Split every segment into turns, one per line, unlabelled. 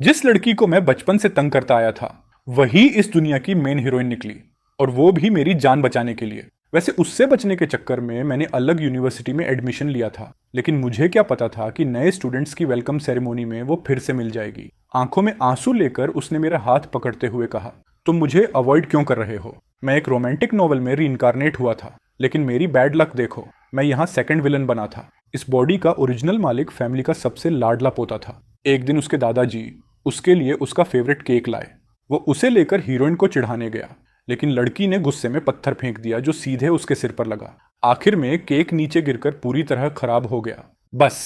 जिस लड़की को मैं बचपन से तंग करता आया था वही इस दुनिया की मेन हीरोइन निकली, और वो भी मेरी जान बचाने के लिए। वैसे उससे बचने के चक्कर में मैंने अलग यूनिवर्सिटी में एडमिशन लिया था, लेकिन मुझे क्या पता था कि नए स्टूडेंट्स की वेलकम सेरेमोनी में वो फिर से मिल जाएगी। आंखों में आंसू लेकर उसने मेरा हाथ पकड़ते हुए कहा, तुम मुझे अवॉइड क्यों कर रहे हो? मैं एक रोमांटिक नॉवल में रीइंकारनेट हुआ था, लेकिन मेरी बैड लक देखो, मैं यहाँ सेकंड विलन बना था। इस बॉडी का ओरिजिनल मालिक फैमिली का सबसे लाडला पोता था। एक दिन उसके दादाजी उसके लिए उसका फेवरेट केक लाए। वो उसे लेकर हीरोइन को चिढ़ाने गया, लेकिन लड़की ने गुस्से में पत्थर फेंक दिया जो सीधे उसके सिर पर लगा। आखिर में केक नीचे गिरकर पूरी तरह खराब हो गया। बस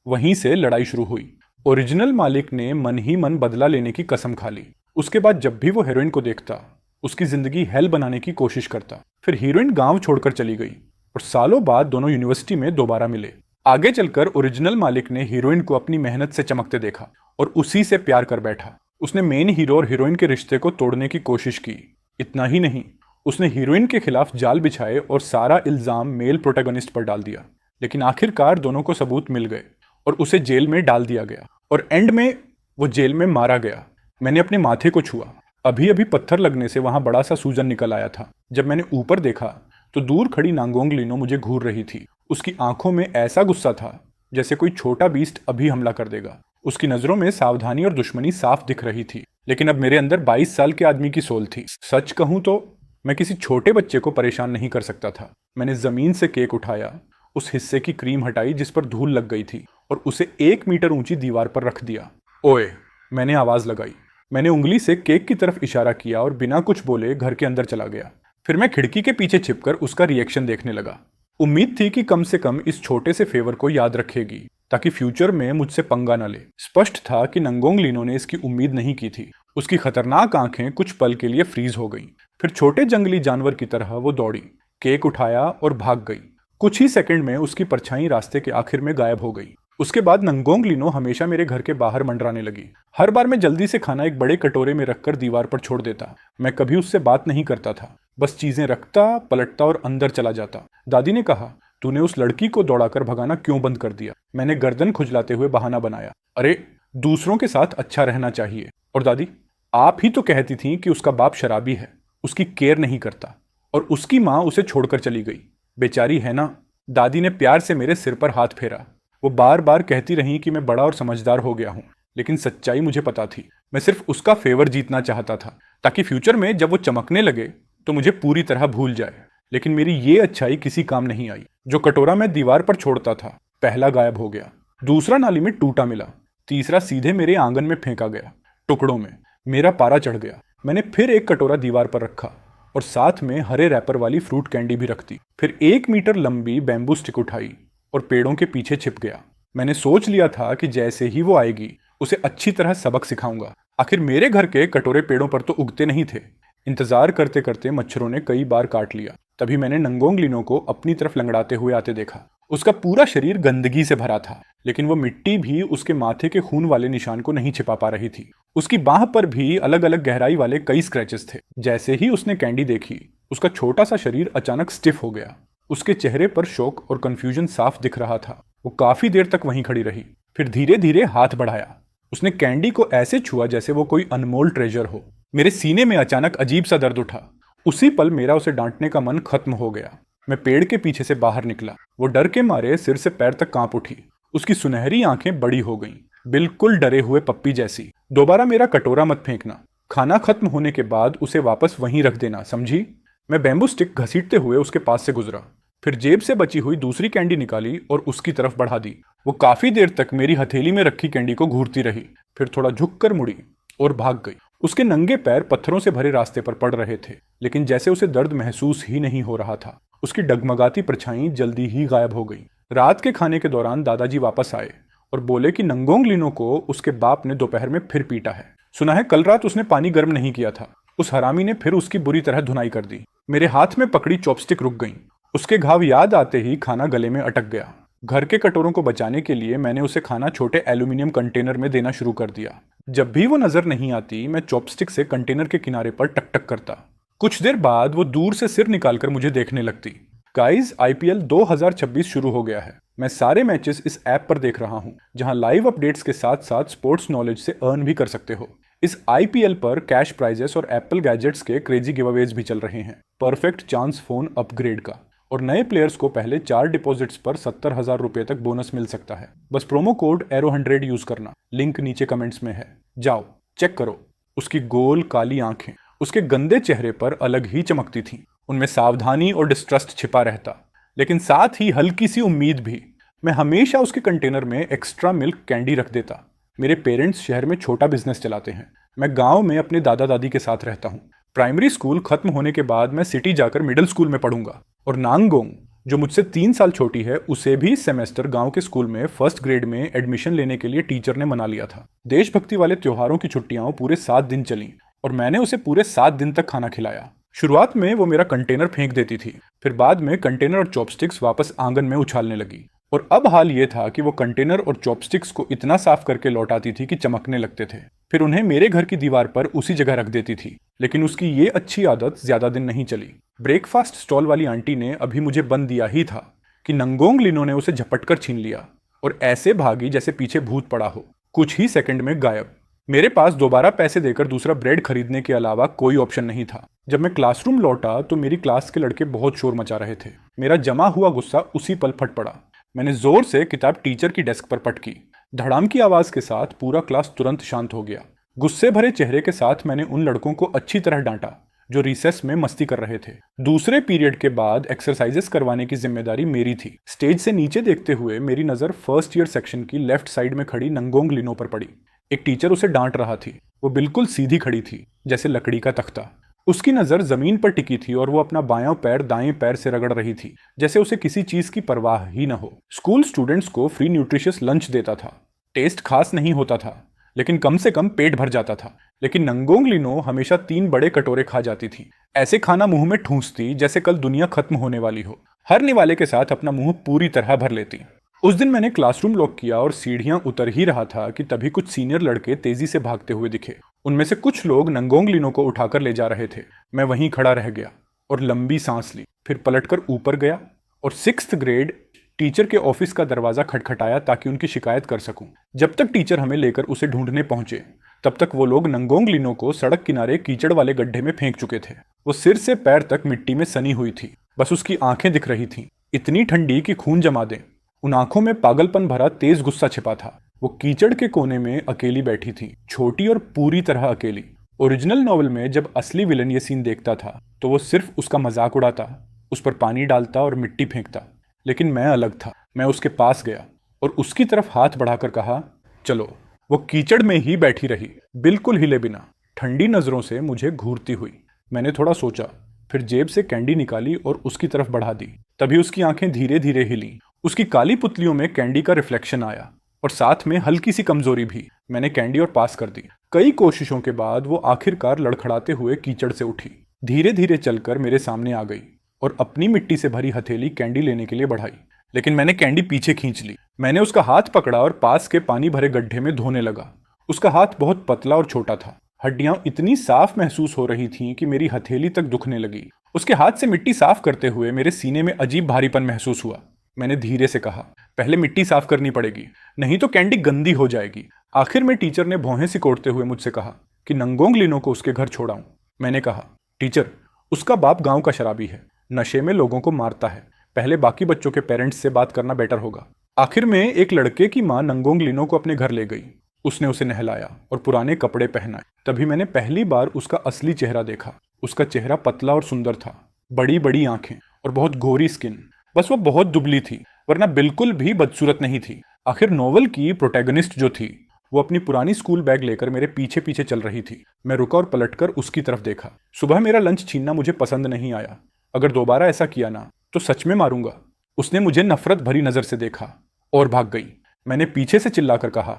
वहीं से लड़ाई शुरू हुई। ओरिजिनल मालिक ने मन ही मन बदला लेने की कसम खा ली। उसके बाद जब भी वो हीरोइन को देखता उसकी जिंदगी हेल बनाने की कोशिश करता। फिर हीरोइन गांव छोड़कर चली गई और सालों बाद दोनों यूनिवर्सिटी में दोबारा मिले। आगे चलकर ओरिजिनल मालिक ने हीरोइन को अपनी मेहनत से चमकते देखा और उसी से प्यार कर बैठा। उसने मेन हीरो और हीरोइन के रिश्ते को तोड़ने की कोशिश की। इतना ही नहीं, उसने हीरोइन के खिलाफ जाल बिछाए और सारा इल्जाम मेल प्रोटैगनिस्ट पर डाल दिया। लेकिन आखिरकार दोनों को सबूत मिल गए और उसे जेल में डाल दिया गया, और एंड में वो जेल में मारा गया। मैंने अपने माथे को छुआ। अभी अभी पत्थर लगने से वहां बड़ा सा सूजन निकल आया था। जब मैंने ऊपर देखा तो दूर खड़ी नांगोंग लीनो मुझे घूर रही थी। उसकी आंखों में ऐसा गुस्सा था जैसे कोई छोटा बीस्ट अभी हमला कर देगा। उसकी नजरों में सावधानी और दुश्मनी साफ दिख रही थी, लेकिन अब मेरे अंदर 22 साल के आदमी की सोल थी। सच कहूं तो मैं किसी छोटे बच्चे को परेशान नहीं कर सकता था। मैंने जमीन से केक उठाया, उस हिस्से की क्रीम हटाई जिस पर धूल लग गई थी, और उसे 1 मीटर ऊंची दीवार पर रख दिया। ओए, मैंने आवाज लगाई। मैंने उंगली से केक की तरफ इशारा किया और बिना कुछ बोले घर के अंदर चला गया। फिर मैं खिड़की के पीछे छिपकर उसका रिएक्शन देखने लगा। उम्मीद थी कि कम से कम इस छोटे से फेवर को याद रखेगी ताकि फ्यूचर में मुझसे पंगा न ले। स्पष्ट था कि नंगोंग लीनो ने इसकी उम्मीद नहीं की थी। उसकी खतरनाक आंखें कुछ पल के लिए फ्रीज हो गईं। फिर छोटे जंगली जानवर की तरह वो दौड़ी, केक उठाया और भाग गई। कुछ ही सेकंड में उसकी परछाई रास्ते के आखिर में गायब हो गई। उसके बाद नंगोंग लीनो हमेशा मेरे घर के बाहर मंडराने लगी। हर बार मैं जल्दी से खाना एक बड़े कटोरे में रखकर दीवार पर छोड़ देता। मैं कभी उससे बात नहीं करता था, बस चीजें रखता, पलटता और अंदर चला जाता। दादी ने कहा, तूने उस लड़की को दौड़ाकर भगाना क्यों बंद कर दिया? मैंने गर्दन खुजलाते हुए बहाना बनाया, अरे दूसरों के साथ अच्छा रहना चाहिए। और दादी, आप ही तो कहती थी कि उसका बाप शराबी है, उसकी केयर नहीं करता, और उसकी माँ उसे छोड़कर चली गई। बेचारी है ना। दादी ने प्यार से मेरे सिर पर हाथ फेरा। वो बार बार कहती रही कि मैं बड़ा और समझदार हो गया हूँ, लेकिन सच्चाई मुझे पता थी। मैं सिर्फ उसका फेवर जीतना चाहता था ताकि फ्यूचर में जब वो चमकने लगे तो मुझे पूरी तरह भूल जाए। लेकिन मेरी ये अच्छाई किसी काम नहीं आई। जो कटोरा मैं दीवार पर छोड़ता था, पहला गायब हो गया, दूसरा नाली में टूटा मिला, तीसरा सीधे मेरे आंगन में फेंका गया टुकड़ों में। मेरा पारा चढ़ गया। मैंने फिर एक कटोरा दीवार पर रखा और साथ में हरे रैपर वाली फ्रूट कैंडी भी रख दी। फिर 1 मीटर लंबी बैम्बू स्टिक उठाई और पेड़ों के पीछे छिप गया। मैंने सोच लिया था कि जैसे ही वो आएगी उसे अच्छी तरह सबक सिखाऊंगा। आखिर मेरे घर के कटोरे पेड़ों पर तो उगते नहीं थे। इंतजार करते करते मच्छरों ने कई बार काट लिया। तभी मैंने नंगोंग लीनो को अपनी तरफ लंगड़ाते हुए आते देखा। उसका पूरा शरीर गंदगी से भरा था, लेकिन वो मिट्टी भी उसके माथे के खून वाले निशान को नहीं छिपा पा रही थी। उसकी बाह पर भी अलग अलग गहराई वाले कई स्क्रैचेस थे। जैसे ही उसने कैंडी देखी, उसका छोटा सा शरीर अचानक स्टिफ हो गया। उसके चेहरे पर शोक और कंफ्यूजन साफ दिख रहा था। वो काफी देर तक वहीं खड़ी रही, फिर धीरे धीरे हाथ बढ़ाया। उसने कैंडी को ऐसे छुआ जैसे वो कोई अनमोल ट्रेजर हो। मेरे सीने में अचानक अजीब सा दर्द उठा। उसी पल मेरा उसे डांटने का मन खत्म हो गया। मैं पेड़ के पीछे से बाहर निकला। वो डर के मारे सिर से पैर तक कांप उठी। उसकी सुनहरी आंखें बड़ी हो गईं, बिल्कुल डरे हुए पप्पी जैसी। दोबारा मेरा कटोरा मत फेंकना। खाना खत्म होने के बाद उसे वापस वहीं रख देना, समझी? मैं बैम्बू स्टिक घसीटते हुए उसके पास से गुजरा, फिर जेब से बची हुई दूसरी कैंडी निकाली और उसकी तरफ बढ़ा दी। वो काफी देर तक मेरी हथेली में रखी कैंडी को घूरती रही, फिर थोड़ा झुककर मुड़ी और भाग गई। उसके नंगे पैर पत्थरों से भरे रास्ते पर पड़ रहे थे, लेकिन जैसे उसे दर्द महसूस ही नहीं हो रहा था। उसकी डगमगाती परछाई जल्दी ही गायब हो गई। रात के खाने के दौरान दादाजी वापस आए और बोले कि नंगोंग लीनो को उसके बाप ने दोपहर में फिर पीटा है। सुना है कल रात उसने पानी गर्म नहीं किया था। उस हरामी ने फिर उसकी बुरी तरह धुनाई कर दी। मेरे हाथ में पकड़ी चॉपस्टिक रुक गई। उसके घाव याद आते ही खाना गले में अटक गया। घर के कटोरों को बचाने के लिए मैंने उसे खाना छोटे एल्यूमिनियम कंटेनर में देना शुरू कर दिया। जब भी वो नजर नहीं आती, मैं चॉपस्टिक से कंटेनर के किनारे पर टक टक करता। कुछ देर बाद वो दूर से सिर निकालकर मुझे देखने लगती। गाइस, आईपीएल 2026 शुरू हो गया है। मैं सारे मैचेस इस ऐप पर देख रहा हूँ, जहां लाइव अपडेट्स के साथ साथ स्पोर्ट्स नॉलेज से अर्न भी कर सकते हो। इस आईपीएल पर कैश प्राइजेस और एप्पल गैजेट्स के क्रेजी गिवअवेज भी चल रहे हैं। परफेक्ट चांस फोन अपग्रेड का, और नए प्लेयर्स को पहले 4 डिपॉजिट्स पर 70,000 रुपए तक बोनस मिल सकता है। बस प्रोमो कोड एरो100 यूज करना, लिंक नीचे कमेंट्स में है, जाओ चेक करो। उसकी गोल काली आंखें उसके गंदे चेहरे पर अलग ही चमकती थीं। उनमें सावधानी और डिस्ट्रस्ट छिपा रहता, लेकिन साथ ही हल्की सी उम्मीद भी। मैं हमेशा उसके कंटेनर में एक्स्ट्रा मिल्क कैंडी रख देता। मेरे पेरेंट्स शहर में छोटा बिजनेस चलाते हैं, मैं गांव में अपने दादा दादी के साथ रहता हूँ। प्राइमरी स्कूल खत्म होने के बाद मैं सिटी जाकर मिडिल स्कूल में पढ़ूंगा, और नांगोंग जो मुझसे 3 साल छोटी है, उसे भी इस सेमेस्टर गांव के स्कूल में फर्स्ट ग्रेड में एडमिशन लेने के लिए टीचर ने मना लिया था। देशभक्ति वाले त्योहारों की छुट्टियां पूरे 7 दिन चली, और मैंने उसे पूरे 7 दिन तक खाना खिलाया। शुरुआत में वो मेरा कंटेनर फेंक देती थी, फिर बाद में कंटेनर और चॉपस्टिक्स वापस आंगन में उछालने लगी, और अब हाल ये था कि वो कंटेनर और चॉपस्टिक्स को इतना साफ करके लौटाती थी कि चमकने लगते थे। फिर उन्हें मेरे घर की दीवार पर उसी जगह रख देती थी। लेकिन उसकी ये अच्छी आदत ज्यादा दिन नहीं चली। ब्रेकफास्ट स्टॉल वाली आंटी ने अभी मुझे बंद दिया ही था कि नंगोंग लिनो ने उसे झपटकर छीन लिया, और ऐसे भागी जैसे पीछे भूत पड़ा हो, कुछ ही सेकंड में गायब। मेरे पास दोबारा पैसे देकर दूसरा ब्रेड खरीदने के अलावा कोई ऑप्शन नहीं था। जब मैं क्लासरूम लौटा तो मेरी क्लास के लड़के बहुत शोर मचा रहे थे। मेरा जमा हुआ गुस्सा उसी पल फट पड़ा। मैंने जोर से किताब टीचर की डेस्क पर पटकी। धड़ाम की आवाज के साथ पूरा क्लास तुरंत शांत हो गया। गुस्से भरे चेहरे के साथ मैंने उन लड़कों को अच्छी तरह डांटा जो रिसेस में मस्ती कर रहे थे। दूसरे पीरियड के बाद एक्सरसाइजेस करवाने की जिम्मेदारी मेरी थी। स्टेज से नीचे देखते हुए मेरी नजर फर्स्ट ईयर सेक्शन की लेफ्ट साइड में खड़ी नंगोंग लिनो पर पड़ी। एक टीचर उसे डांट रहा थी। वो बिल्कुल सीधी खड़ी थी, जैसे लकड़ी का तख्ता। उसकी नजर जमीन पर टिकी थी, और वो अपना बायां पैर दाएं पैर से रगड़ रही थी, जैसे उसे किसी चीज की परवाह ही न हो। स्कूल स्टूडेंट्स को फ्री न्यूट्रिशियस लंच देता था। टेस्ट खास नहीं होता था, लेकिन कम से कम पेट भर जाता था। लेकिन नंगोंग लिनो हमेशा 3 बड़े कटोरे खा जाती थी। ऐसे खाना मुंह में ठूंसती जैसे कल दुनिया खत्म होने वाली हो। हर निवाले के साथ अपना मुंह पूरी तरह भर लेती। उस दिन मैंने क्लासरूम लॉक किया और सीढ़ियां उतर ही रहा था कि तभी कुछ सीनियर लड़के तेजी से भागते हुए दिखे। उनमें से कुछ लोग नंगोंग लिनो को उठाकर ले जा रहे थे। मैं वहीं खड़ा रह गया और लंबी सांस ली, फिर पलटकर ऊपर गया और 6th ग्रेड टीचर के ऑफिस का दरवाजा खटखटाया ताकि उनकी शिकायत कर सकूं। जब तक टीचर हमें लेकर उसे ढूंढने पहुंचे, तब तक वो लोग नंगोंग लिनो को सड़क किनारे कीचड़ वाले गड्ढे में फेंक चुके थे। वो सिर से पैर तक मिट्टी में सनी हुई थी, बस उसकी आंखें दिख रही थीं, इतनी ठंडी कि खून जमा दें। उन आंखों में पागलपन भरा तेज गुस्सा छिपा था। वो कीचड़ के कोने में अकेली बैठी थी, छोटी और पूरी तरह अकेली। ओरिजिनल नॉवल में जब असली विलन ये सीन देखता था तो वो सिर्फ उसका मजाक उड़ाता, उस पर पानी डालता और मिट्टी फेंकता। लेकिन मैं अलग था। मैं उसके पास गया और उसकी तरफ हाथ बढ़ाकर कहा, चलो। वो कीचड़ में ही बैठी रही, बिल्कुल हिले बिना, ठंडी नजरों से मुझे घूरती हुई। मैंने थोड़ा सोचा, फिर जेब से कैंडी निकाली और उसकी तरफ बढ़ा दी। तभी उसकी आंखें धीरे धीरे हिली। उसकी काली पुतलियों में कैंडी का रिफ्लेक्शन आया और साथ में हल्की सी कमजोरी भी। मैंने कैंडी और पास कर दी। कई कोशिशों के बाद वो आखिरकार लड़खड़ाते हुए कीचड़ से उठी, धीरे धीरे चलकर मेरे सामने आ गई और अपनी मिट्टी से भरी हथेली कैंडी लेने के लिए बढ़ाई। लेकिन मैंने कैंडी पीछे खींच ली। मैंने उसका हाथ पकड़ा और पास के पानी भरे गड्ढे में धोने लगा। उसका हाथ बहुत पतला और छोटा था। हड्डियां इतनी साफ महसूस हो रही थीं कि मेरी हथेली तक दुखने लगी। उसके हाथ से मिट्टी साफ करते हुए मेरे सीने में अजीब भारीपन महसूस हुआ। मैंने धीरे से कहा, पहले मिट्टी साफ करनी पड़ेगी, नहीं तो कैंडी गंदी हो जाएगी। आखिर में टीचर ने भौहें सिकोड़ते हुए मुझसे कहा कि नंगोंग लिनो को उसके घर छोड़ाऊं। मैंने कहा, टीचर, उसका बाप गांव का शराबी है, नशे में लोगों को मारता है। पहले बाकी बच्चों के पेरेंट्स से बात करना बेटर होगा। आखिर में एक लड़के की मां नंगोंग लिनो को अपने घर ले गई। उसने उसे नहलाया और पुराने कपड़े पहनाए। तभी मैंने पहली बार उसका असली चेहरा देखा। उसका चेहरा पतला और सुंदर था, बड़ी बड़ी आंखें और बहुत गोरी स्किन। बस वो बहुत दुबली थी, वरना बिल्कुल भी बदसूरत नहीं थी। आखिर नॉवल की प्रोटैगनिस्ट जो थी, वो अपनी पुरानी स्कूल बैग लेकर मेरे पीछे पीछे चल रही थी। मैं रुका और पलटकर उसकी तरफ देखा। सुबह मेरा लंच छीनना मुझे पसंद नहीं आया। अगर दोबारा ऐसा किया ना तो सच में मारूंगा। उसने मुझे नफरत भरी नजर से देखा और भाग गई। मैंने पीछे से चिल्लाकर कहा,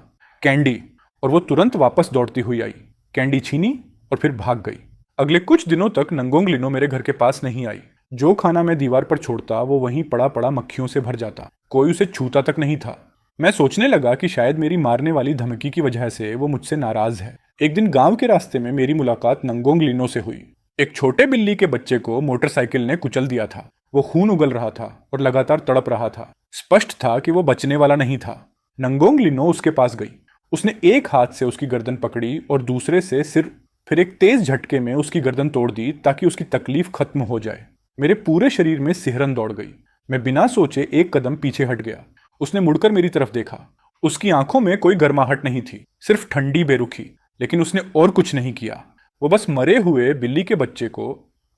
कैंडी, और वो तुरंत वापस दौड़ती हुई आई, कैंडी छीनी और फिर भाग गई। अगले कुछ दिनों तक नंगोंग लिनो मेरे घर के पास नहीं आई। जो खाना मैं दीवार पर छोड़ता वो वहीं पड़ा पड़ा मक्खियों से भर जाता। कोई उसे छूता तक नहीं था। मैं सोचने लगा कि शायद मेरी मारने वाली धमकी की वजह से वो मुझसे नाराज है। एक दिन गांव के रास्ते में मेरी मुलाकात नंगोंग लिनो से हुई। एक छोटे बिल्ली के बच्चे को मोटरसाइकिल ने कुचल दिया था। वो खून उगल रहा था और लगातार तड़प रहा था। स्पष्ट था कि वो बचने वाला नहीं था। नंगोंग लिनो उसके पास गई। उसने एक हाथ से उसकी गर्दन पकड़ी और दूसरे से सिर, फिर एक तेज झटके में उसकी गर्दन तोड़ दी ताकि उसकी तकलीफ खत्म हो जाए। मेरे पूरे शरीर में सिहरन दौड़ गई। मैं बिना सोचे एक कदम पीछे हट गया। उसने मुड़कर मेरी तरफ देखा। उसकी आंखों में कोई गर्माहट नहीं थी, सिर्फ ठंडी बेरुखी। लेकिन उसने और कुछ नहीं किया। वो बस मरे हुए बिल्ली के बच्चे को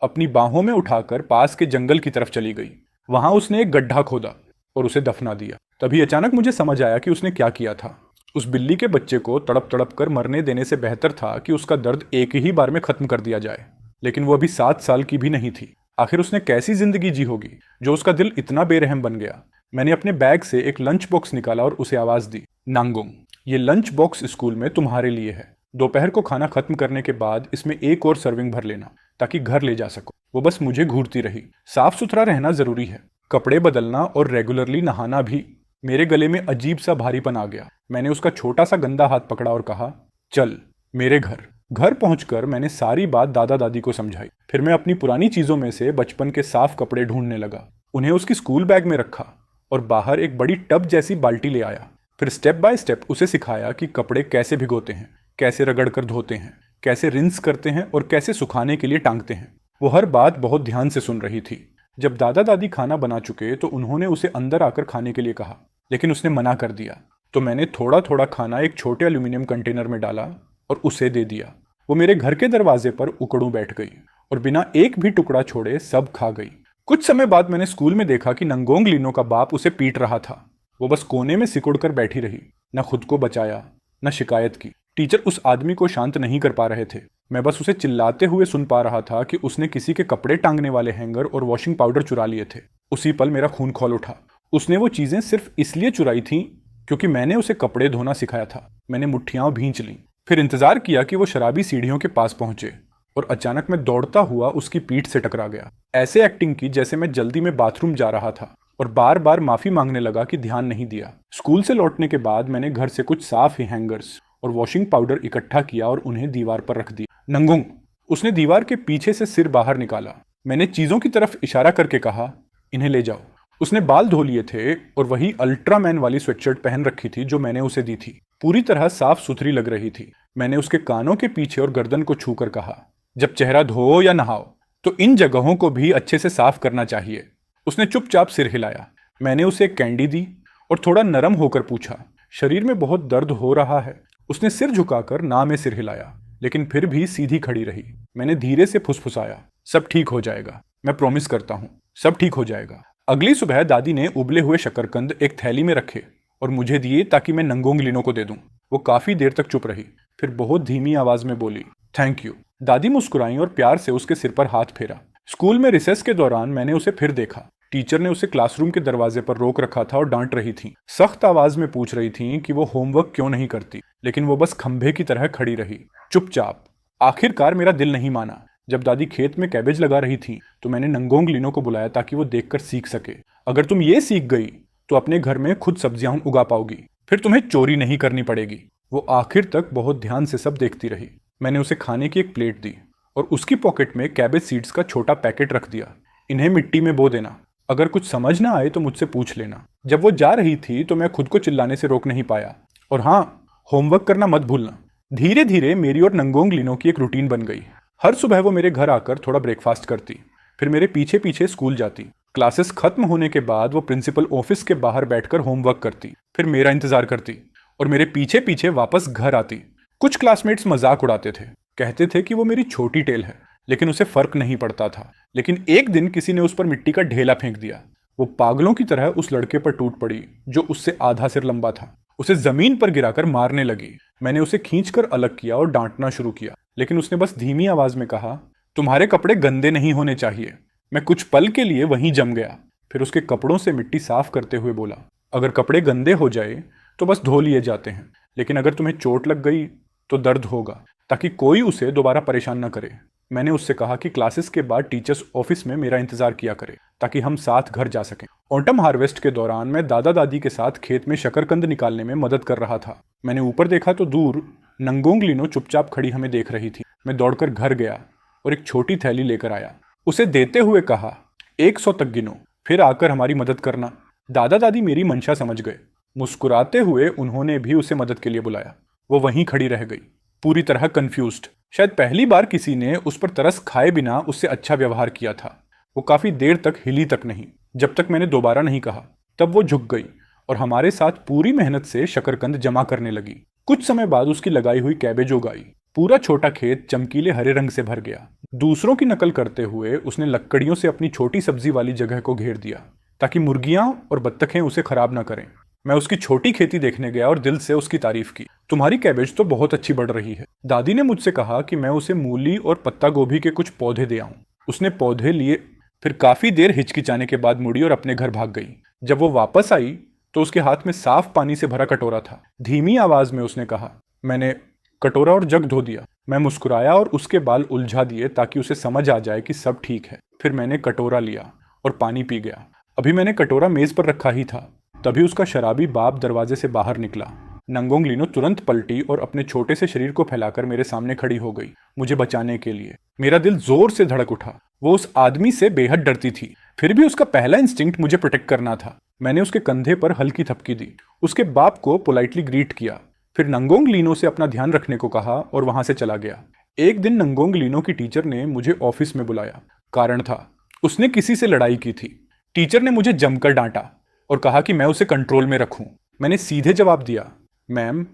अपनी बाहों में उठाकर पास के जंगल की तरफ चली गई। वहां उसने एक गड्ढा खोदा और उसे दफना दिया। तभी अचानक मुझे समझ आया कि उसने क्या किया था। उस बिल्ली के बच्चे को तड़प तड़प कर मरने देने से बेहतर था कि उसका दर्द एक ही बार में खत्म कर दिया जाए। लेकिन वो अभी 7 साल की भी नहीं थी। आखिर उसने कैसी जिंदगी जी होगी जो उसका दिल इतना बेरहम बन गया। मैंने अपने बैग से एक लंच बॉक्स निकाला और उसे आवाज दी, नांगोंग, ये लंच बॉक्स स्कूल में तुम्हारे लिए है। दोपहर को खाना खत्म करने के बाद इसमें एक और सर्विंग भर लेना ताकि घर ले जा सको। वो बस मुझे घूरती रही। साफ सुथरा रहना जरूरी है, कपड़े बदलना और रेगुलरली नहाना भी। मेरे गले में अजीब सा भारीपन आ गया। मैंने उसका छोटा सा गंदा हाथ पकड़ा और कहा, चल मेरे घर। घर पहुंचकर मैंने सारी बात दादा दादी को समझाई। फिर मैं अपनी पुरानी चीजों में से बचपन के साफ कपड़े ढूंढने लगा। उन्हें उसकी स्कूल बैग में रखा और बाहर एक बड़ी टब जैसी बाल्टी ले आया। फिर स्टेप बाय स्टेप उसे सिखाया कि कपड़े कैसे भिगोते हैं, कैसे रगड़कर धोते हैं, कैसे रिंस करते हैं और कैसे सुखाने के लिए टांगते हैं। वो हर बात बहुत ध्यान से सुन रही थी। जब दादा दादी खाना बना चुके तो उन्होंने उसे अंदर आकर खाने के लिए कहा, लेकिन उसने मना कर दिया। तो मैंने थोड़ा थोड़ा खाना एक छोटे एल्यूमिनियम कंटेनर में डाला और उसे दे दिया। वो मेरे घर के दरवाजे पर उकड़ूं बैठ गई और बिना एक भी टुकड़ा छोड़े सब खा गई। कुछ समय बाद मैंने स्कूल में देखा कि नंगोंग लिनो का बाप उसे पीट रहा था। वो बस कोने में सिकुड़कर बैठी रही, न खुद को बचाया न शिकायत की। टीचर उस आदमी को शांत नहीं कर पा रहे थे। मैं बस उसे चिल्लाते हुए सुन पा रहा था कि उसने किसी के कपड़े टांगने वाले हैंगर और वॉशिंग पाउडर चुरा लिए थे। उसी पल मेरा खून खौल उठा। उसने वो चीजें सिर्फ इसलिए चुराई थीं क्योंकि मैंने उसे कपड़े धोना सिखाया था। मैंने मुट्ठियां भींच ली, फिर इंतजार किया कि वो शराबी सीढ़ियों के पास पहुंचे और अचानक मैं दौड़ता हुआ उसकी पीठ से टकरा गया। ऐसे एक्टिंग की जैसे मैं जल्दी में बाथरूम जा रहा था और बार बार माफी मांगने लगा कि ध्यान नहीं दिया। स्कूल से लौटने के बाद मैंने घर से कुछ साफ ही हैंगर्स और वॉशिंग पाउडर इकट्ठा किया और उन्हें दीवार पर रख दिया। नंगोंग, उसने दीवार के पीछे से सिर बाहर निकाला। मैंने चीजों की तरफ इशारा करके कहा, इन्हें ले जाओ। उसने बाल धो लिए थे और वही अल्ट्रामैन वाली स्वेटशर्ट पहन रखी थी जो मैंने उसे दी थी। पूरी तरह साफ सुथरी लग रही थी। मैंने उसके कानों के पीछे और गर्दन को छूकर कहा, जब चेहरा धो या नहाओ तो इन जगहों को भी अच्छे से साफ करना चाहिए। उसने चुपचाप सिर हिलाया। मैंने उसे एक कैंडी दी और थोड़ा नरम होकर पूछा, शरीर में बहुत दर्द हो रहा है? उसने सिर झुकाकर ना में सिर हिलाया, लेकिन फिर भी सीधी खड़ी रही। मैंने धीरे से फुसफुसाया, सब ठीक हो जाएगा, मैं प्रॉमिस करता हूँ, सब ठीक हो जाएगा। अगली सुबह दादी ने उबले हुए शकरकंद एक थैली में रखे और मुझे दिए ताकि मैं नंगोंग लिनो को दे दूं। वो काफी देर तक चुप रही, फिर बहुत धीमी आवाज में बोली, थैंक यू। दादी मुस्कुराई और प्यार से उसके सिर पर हाथ फेरा। स्कूल में रिसेस के दौरान मैंने उसे फिर देखा। टीचर ने उसे क्लासरूम के दरवाजे पर रोक रखा था और डांट रही थी। सख्त आवाज में पूछ रही थी कि वो होमवर्क क्यों नहीं करती, लेकिन वो बस खंभे की तरह खड़ी रही, चुपचाप। आखिरकार मेरा दिल नहीं माना। जब दादी खेत में कैबेज लगा रही थी तो मैंने नंगोंग लिनो को बुलाया ताकि वो देखकर सीख सके। अगर तुम ये सीख गई तो अपने घर में खुद सब्जियां उगा पाओगी, फिर तुम्हें चोरी नहीं करनी पड़ेगी। वो आखिर तक बहुत ध्यान से सब देखती रही। मैंने उसे खाने की एक प्लेट दी और उसकी पॉकेट में कैबेज सीड्स का छोटा पैकेट रख दिया। इन्हें मिट्टी में बो देना, अगर कुछ समझ ना आए तो मुझसे पूछ लेना। जब वो जा रही थी तो मैं खुद को चिल्लाने से रोक नहीं पाया। और हाँ, होमवर्क करना मत भूलना। धीरे धीरे मेरी और नंगोंग लिनो की एक रूटीन बन गई। हर सुबह वो मेरे घर आकर थोड़ा ब्रेकफास्ट करती, फिर मेरे पीछे पीछे स्कूल जाती। क्लासेस खत्म होने के बाद वो प्रिंसिपल ऑफिस के बाहर बैठकर होमवर्क करती, फिर मेरा इंतजार करती और मेरे पीछे पीछे वापस घर आती। कुछ क्लासमेट्स मजाक उड़ाते थे, कहते थे कि वो मेरी छोटी टेल है, लेकिन उसे फर्क नहीं पड़ता था। लेकिन एक दिन किसी ने उस पर मिट्टी का ढेला फेंक दिया। वो पागलों की तरह उस लड़के पर टूट पड़ी जो उससे आधा सिर लंबा था। उसे जमीन पर गिराकर मारने लगी। मैंने उसे खींचकर अलग किया और डांटना शुरू किया, लेकिन उसने बस धीमी आवाज में कहा, तुम्हारे कपड़े गंदे नहीं होने चाहिए। मैं कुछ पल के लिए वहीं जम गया, फिर उसके कपड़ों से मिट्टी साफ करते हुए बोला, अगर कपड़े गंदे हो जाए तो बस धो लिए जाते हैं, लेकिन अगर तुम्हें चोट लग गई तो दर्द होगा, ताकि कोई उसे दोबारा परेशान न करे। मैंने उससे कहा कि क्लासेस के बाद टीचर्स ऑफिस में मेरा इंतजार किया करे ताकि हम साथ घर जा सकें। ऑटम हार्वेस्ट के दौरान मैं दादा दादी के साथ खेत में शकरकंद निकालने में मदद कर रहा था। मैंने ऊपर देखा तो दूर नंगोंग लिनो चुपचाप खड़ी हमें देख रही थी। मैं दौड़कर घर गया और एक छोटी थैली लेकर आया। उसे देते हुए कहा, 100 तक गिनो, फिर आकर हमारी मदद करना। दादा दादी मेरी मंशा समझ गए। मुस्कुराते हुए उन्होंने भी उसे मदद के लिए बुलाया। वो वहीं खड़ी रह गई, पूरी तरह कंफ्यूज्ड। शायद पहली बार किसी ने उस पर तरस खाए बिना उससे अच्छा व्यवहार किया था। वो काफी देर तक हिली तक नहीं, जब तक मैंने दोबारा नहीं कहा। तब वो झुक गई और हमारे साथ पूरी मेहनत से शकरकंद जमा करने लगी। कुछ समय बाद उसकी लगाई हुई कैबेज उगाई। पूरा छोटा खेत चमकीले हरे रंग से भर गया। दूसरों की नकल करते हुए उसने लकड़ियों से अपनी छोटी सब्जी वाली जगह को घेर दिया ताकि मुर्गियां और बत्तखें उसे खराब ना करें। मैं उसकी छोटी खेती देखने गया और दिल से उसकी तारीफ की। तुम्हारी कैबेज तो बहुत अच्छी बढ़ रही है। दादी ने मुझसे कहा कि मैं उसे मूली और पत्ता गोभी के कुछ पौधे दे आऊं। उसने पौधे लिए, फिर काफी देर हिचकिचाने के बाद मुड़ी और अपने घर भाग गई। जब वो वापस आई तो उसके हाथ में साफ पानी से भरा कटोरा था। धीमी आवाज में उसने कहा। मैंने कटोरा और जग धो दिया। मैं मुस्कुराया और उसके बाल उलझा दिए ताकि उसे समझ आ जाए कि सब ठीक है। फिर मैंने कटोरा लिया और पानी पी गया। अभी मैंने कटोरा मेज पर रखा ही था, तभी उसका शराबी बाप दरवाजे से बाहर निकला। नंगोंग लीनो तुरंत पलटी और अपने छोटे से शरीर को फैलाकर मेरे सामने खड़ी हो गई, मुझे बचाने के लिए। मेरा दिल जोर से धड़क उठा। वो उस आदमी से बेहद डरती थी, फिर भी उसका पहला इंस्टिंक्ट मुझे प्रोटेक्ट करना था। मैंने उसके कंधे पर हल्की थपकी दी, उसके बाप को पोलाइटली ग्रीट किया, फिर नंगोंग लीनो से अपना ध्यान रखने को कहा और वहां से चला गया। एक दिन नंगोंग लीनो की टीचर ने मुझे ऑफिस में बुलाया। कारण था, उसने किसी से लड़ाई की थी। टीचर ने मुझे जमकर डांटा और कहा कि मैं उसे कंट्रोल में रखूं। मैंने सीधे जवाब दिया, मैम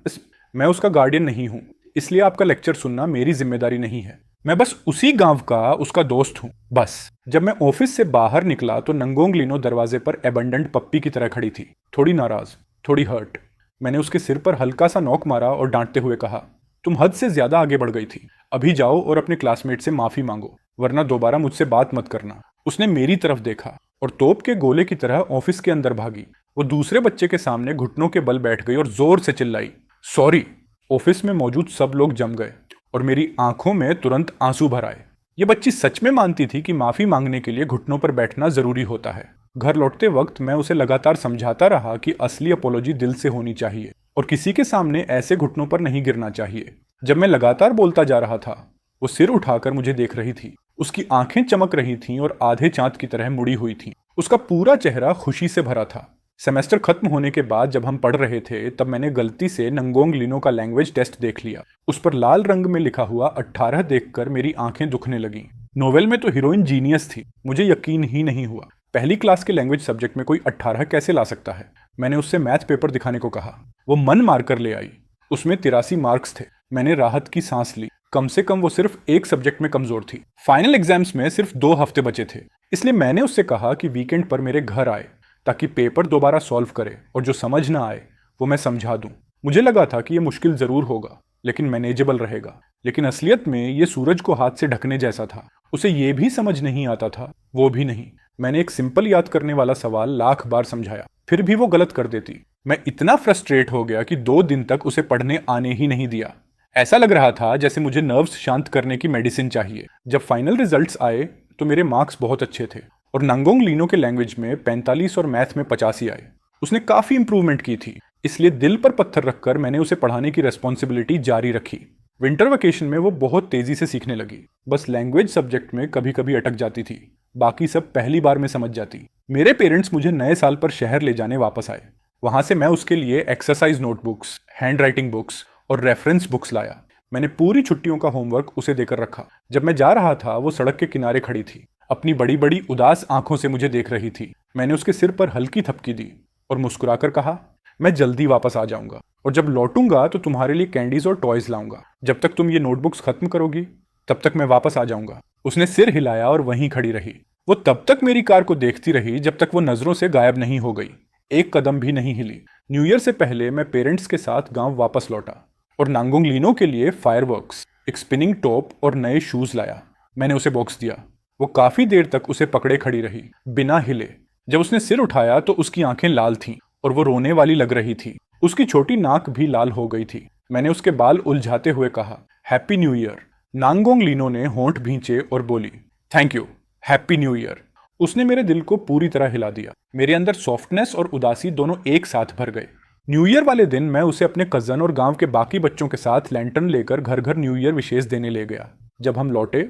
मैं उसका गार्डियन नहीं हूं, इसलिए आपका लेक्चर सुनना मेरी जिम्मेदारी नहीं है। मैं बस उसी गांव का उसका दोस्त हूं, बस। जब मैं ऑफिस से बाहर निकला तो नंगोंग लीनो दरवाजे पर एबंडेंट पप्पी की तरह खड़ी थी, थोड़ी नाराज, थोड़ी हर्ट। मैंने उसके सिर पर हल्का सा नॉक मारा और डांटते हुए कहा, तुम हद से ज्यादा आगे बढ़ गई थी। अभी जाओ और अपने क्लासमेट से माफी मांगो, वरना दोबारा मुझसे बात मत करना। उसने मेरी तरफ देखा और तोप के गोले की तरह ऑफिस के अंदर भागी। वो दूसरे बच्चे के सामने घुटनों के बल बैठ गई और जोर से चिल्लाई, सॉरी। ऑफिस में मौजूद सब लोग जम गए और मेरी आंखों में तुरंत आंसू भर आए। ये बच्ची सच में मानती थी कि माफी मांगने के लिए घुटनों पर बैठना जरूरी होता है। घर लौटते वक्त मैं उसे लगातार समझाता रहा कि असली अपोलॉजी दिल से होनी चाहिए और किसी के सामने ऐसे घुटनों पर नहीं गिरना चाहिए। जब मैं लगातार बोलता जा रहा था, वो सिर उठाकर मुझे देख रही थी। उसकी आंखें चमक रही थीं और आधे चांद की तरह मुड़ी हुई थीं। उसका पूरा चेहरा खुशी से भरा था। सेमेस्टर खत्म होने के बाद जब हम पढ़ रहे थे, तब मैंने गलती से नंगोंग लीनो का लैंग्वेज टेस्ट देख लिया। उस पर लाल रंग में लिखा हुआ 18 देखकर मेरी आंखें दुखने लगीं। नोवेल में तो हीरोइन जीनियस थी, मुझे यकीन ही नहीं हुआ। पहली क्लास के लैंग्वेज सब्जेक्ट में कोई 18 कैसे ला सकता है। मैंने उससे मैथ पेपर दिखाने को कहा। वो मन मारकर ले आई। उसमें 83 मार्क्स थे। मैंने राहत की सांस ली, कम से कम वो सिर्फ एक सब्जेक्ट में कमजोर थी। फाइनल एग्जाम्स में सिर्फ 2 हफ्ते बचे थे, इसलिए मैंने उससे कहा कि वीकेंड पर मेरे घर आए ताकि पेपर दोबारा सॉल्व करे और जो समझ ना आए वो मैं समझा दूं। मुझे लगा था कि ये मुश्किल जरूर होगा लेकिन मैनेजेबल रहेगा, लेकिन असलियत में ये सूरज को हाथ से ढकने जैसा था। उसे ये भी समझ नहीं आता था, वो भी नहीं। मैंने एक सिंपल याद करने वाला सवाल लाख बार समझाया, फिर भी वो गलत कर देती। मैं इतना फ्रस्ट्रेट हो गया कि 2 दिन तक उसे पढ़ने आने ही नहीं दिया। ऐसा लग रहा था जैसे मुझे नर्व्स शांत करने की मेडिसिन चाहिए। जब फाइनल रिजल्ट्स आए तो मेरे मार्क्स बहुत अच्छे थे और नंगोंग लीनो के लैंग्वेज में 45 और मैथ में 85 आए। उसने काफी इंप्रूवमेंट की थी, इसलिए दिल पर पत्थर रखकर मैंने उसे पढ़ाने की रेस्पॉन्सिबिलिटी जारी रखी। विंटर वेकेशन में वो बहुत तेजी से सीखने लगी। बस लैंग्वेज सब्जेक्ट में कभी कभी अटक जाती थी, बाकी सब पहली बार में समझ जाती। मेरे पेरेंट्स मुझे नए साल पर शहर ले जाने वापस आए। वहां से मैं उसके लिए exercise notebooks, hand writing books और रेफरेंस बुक्स लाया। मैंने पूरी छुट्टियों का होमवर्क उसे देकर रखा। जब मैं जा रहा था वो सड़क के किनारे खड़ी थी, अपनी बड़ी बड़ी उदास आंखों से मुझे देख रही थी। मैंने उसके सिर पर हल्की थपकी दी और मुस्कुराकर कहा, मैं जल्दी वापस आ जाऊंगा और जब लौटूंगा तो तुम्हारे लिए कैंडीज और टॉयज लाऊंगा। जब तक तुम ये नोटबुक्स खत्म करोगी तब तक मैं वापस आ जाऊंगा। उसने सिर हिलाया और वहीं खड़ी रही। वो तब तक मेरी कार को देखती रही जब तक वो नजरों से गायब नहीं हो गई। एक कदम भी नहीं हिली। न्यू ईयर से पहले मैं पेरेंट्स के साथ गांव वापस लौटा और नांगोंग लीनो के लिए फायरवर्क्स, एक स्पिनिंग टॉप और नए शूज लाया। मैंने उसे बॉक्स दिया। वो काफी देर तक उसे पकड़े खड़ी रही, बिना हिले। जब उसने सिर उठाया तो उसकी आंखें लाल थीं और वो रोने वाली लग रही थी। उसकी छोटी नाक भी लाल हो गई थी। मैंने उसके बाल उलझाते हुए कहा, हैप्पी न्यू ईयर। नांगोंग लीनो ने होंठ भींचे और बोली, thank you, happy new year. उसने मेरे दिल को पूरी तरह हिला दिया। मेरे अंदर सॉफ्टनेस और उदासी दोनों एक साथ भर गए। न्यू ईयर वाले दिन मैं उसे अपने कजन और गांव के बाकी बच्चों के साथ लैंटर्न लेकर घर घर न्यू ईयर विशेष देने ले गया। जब हम लौटे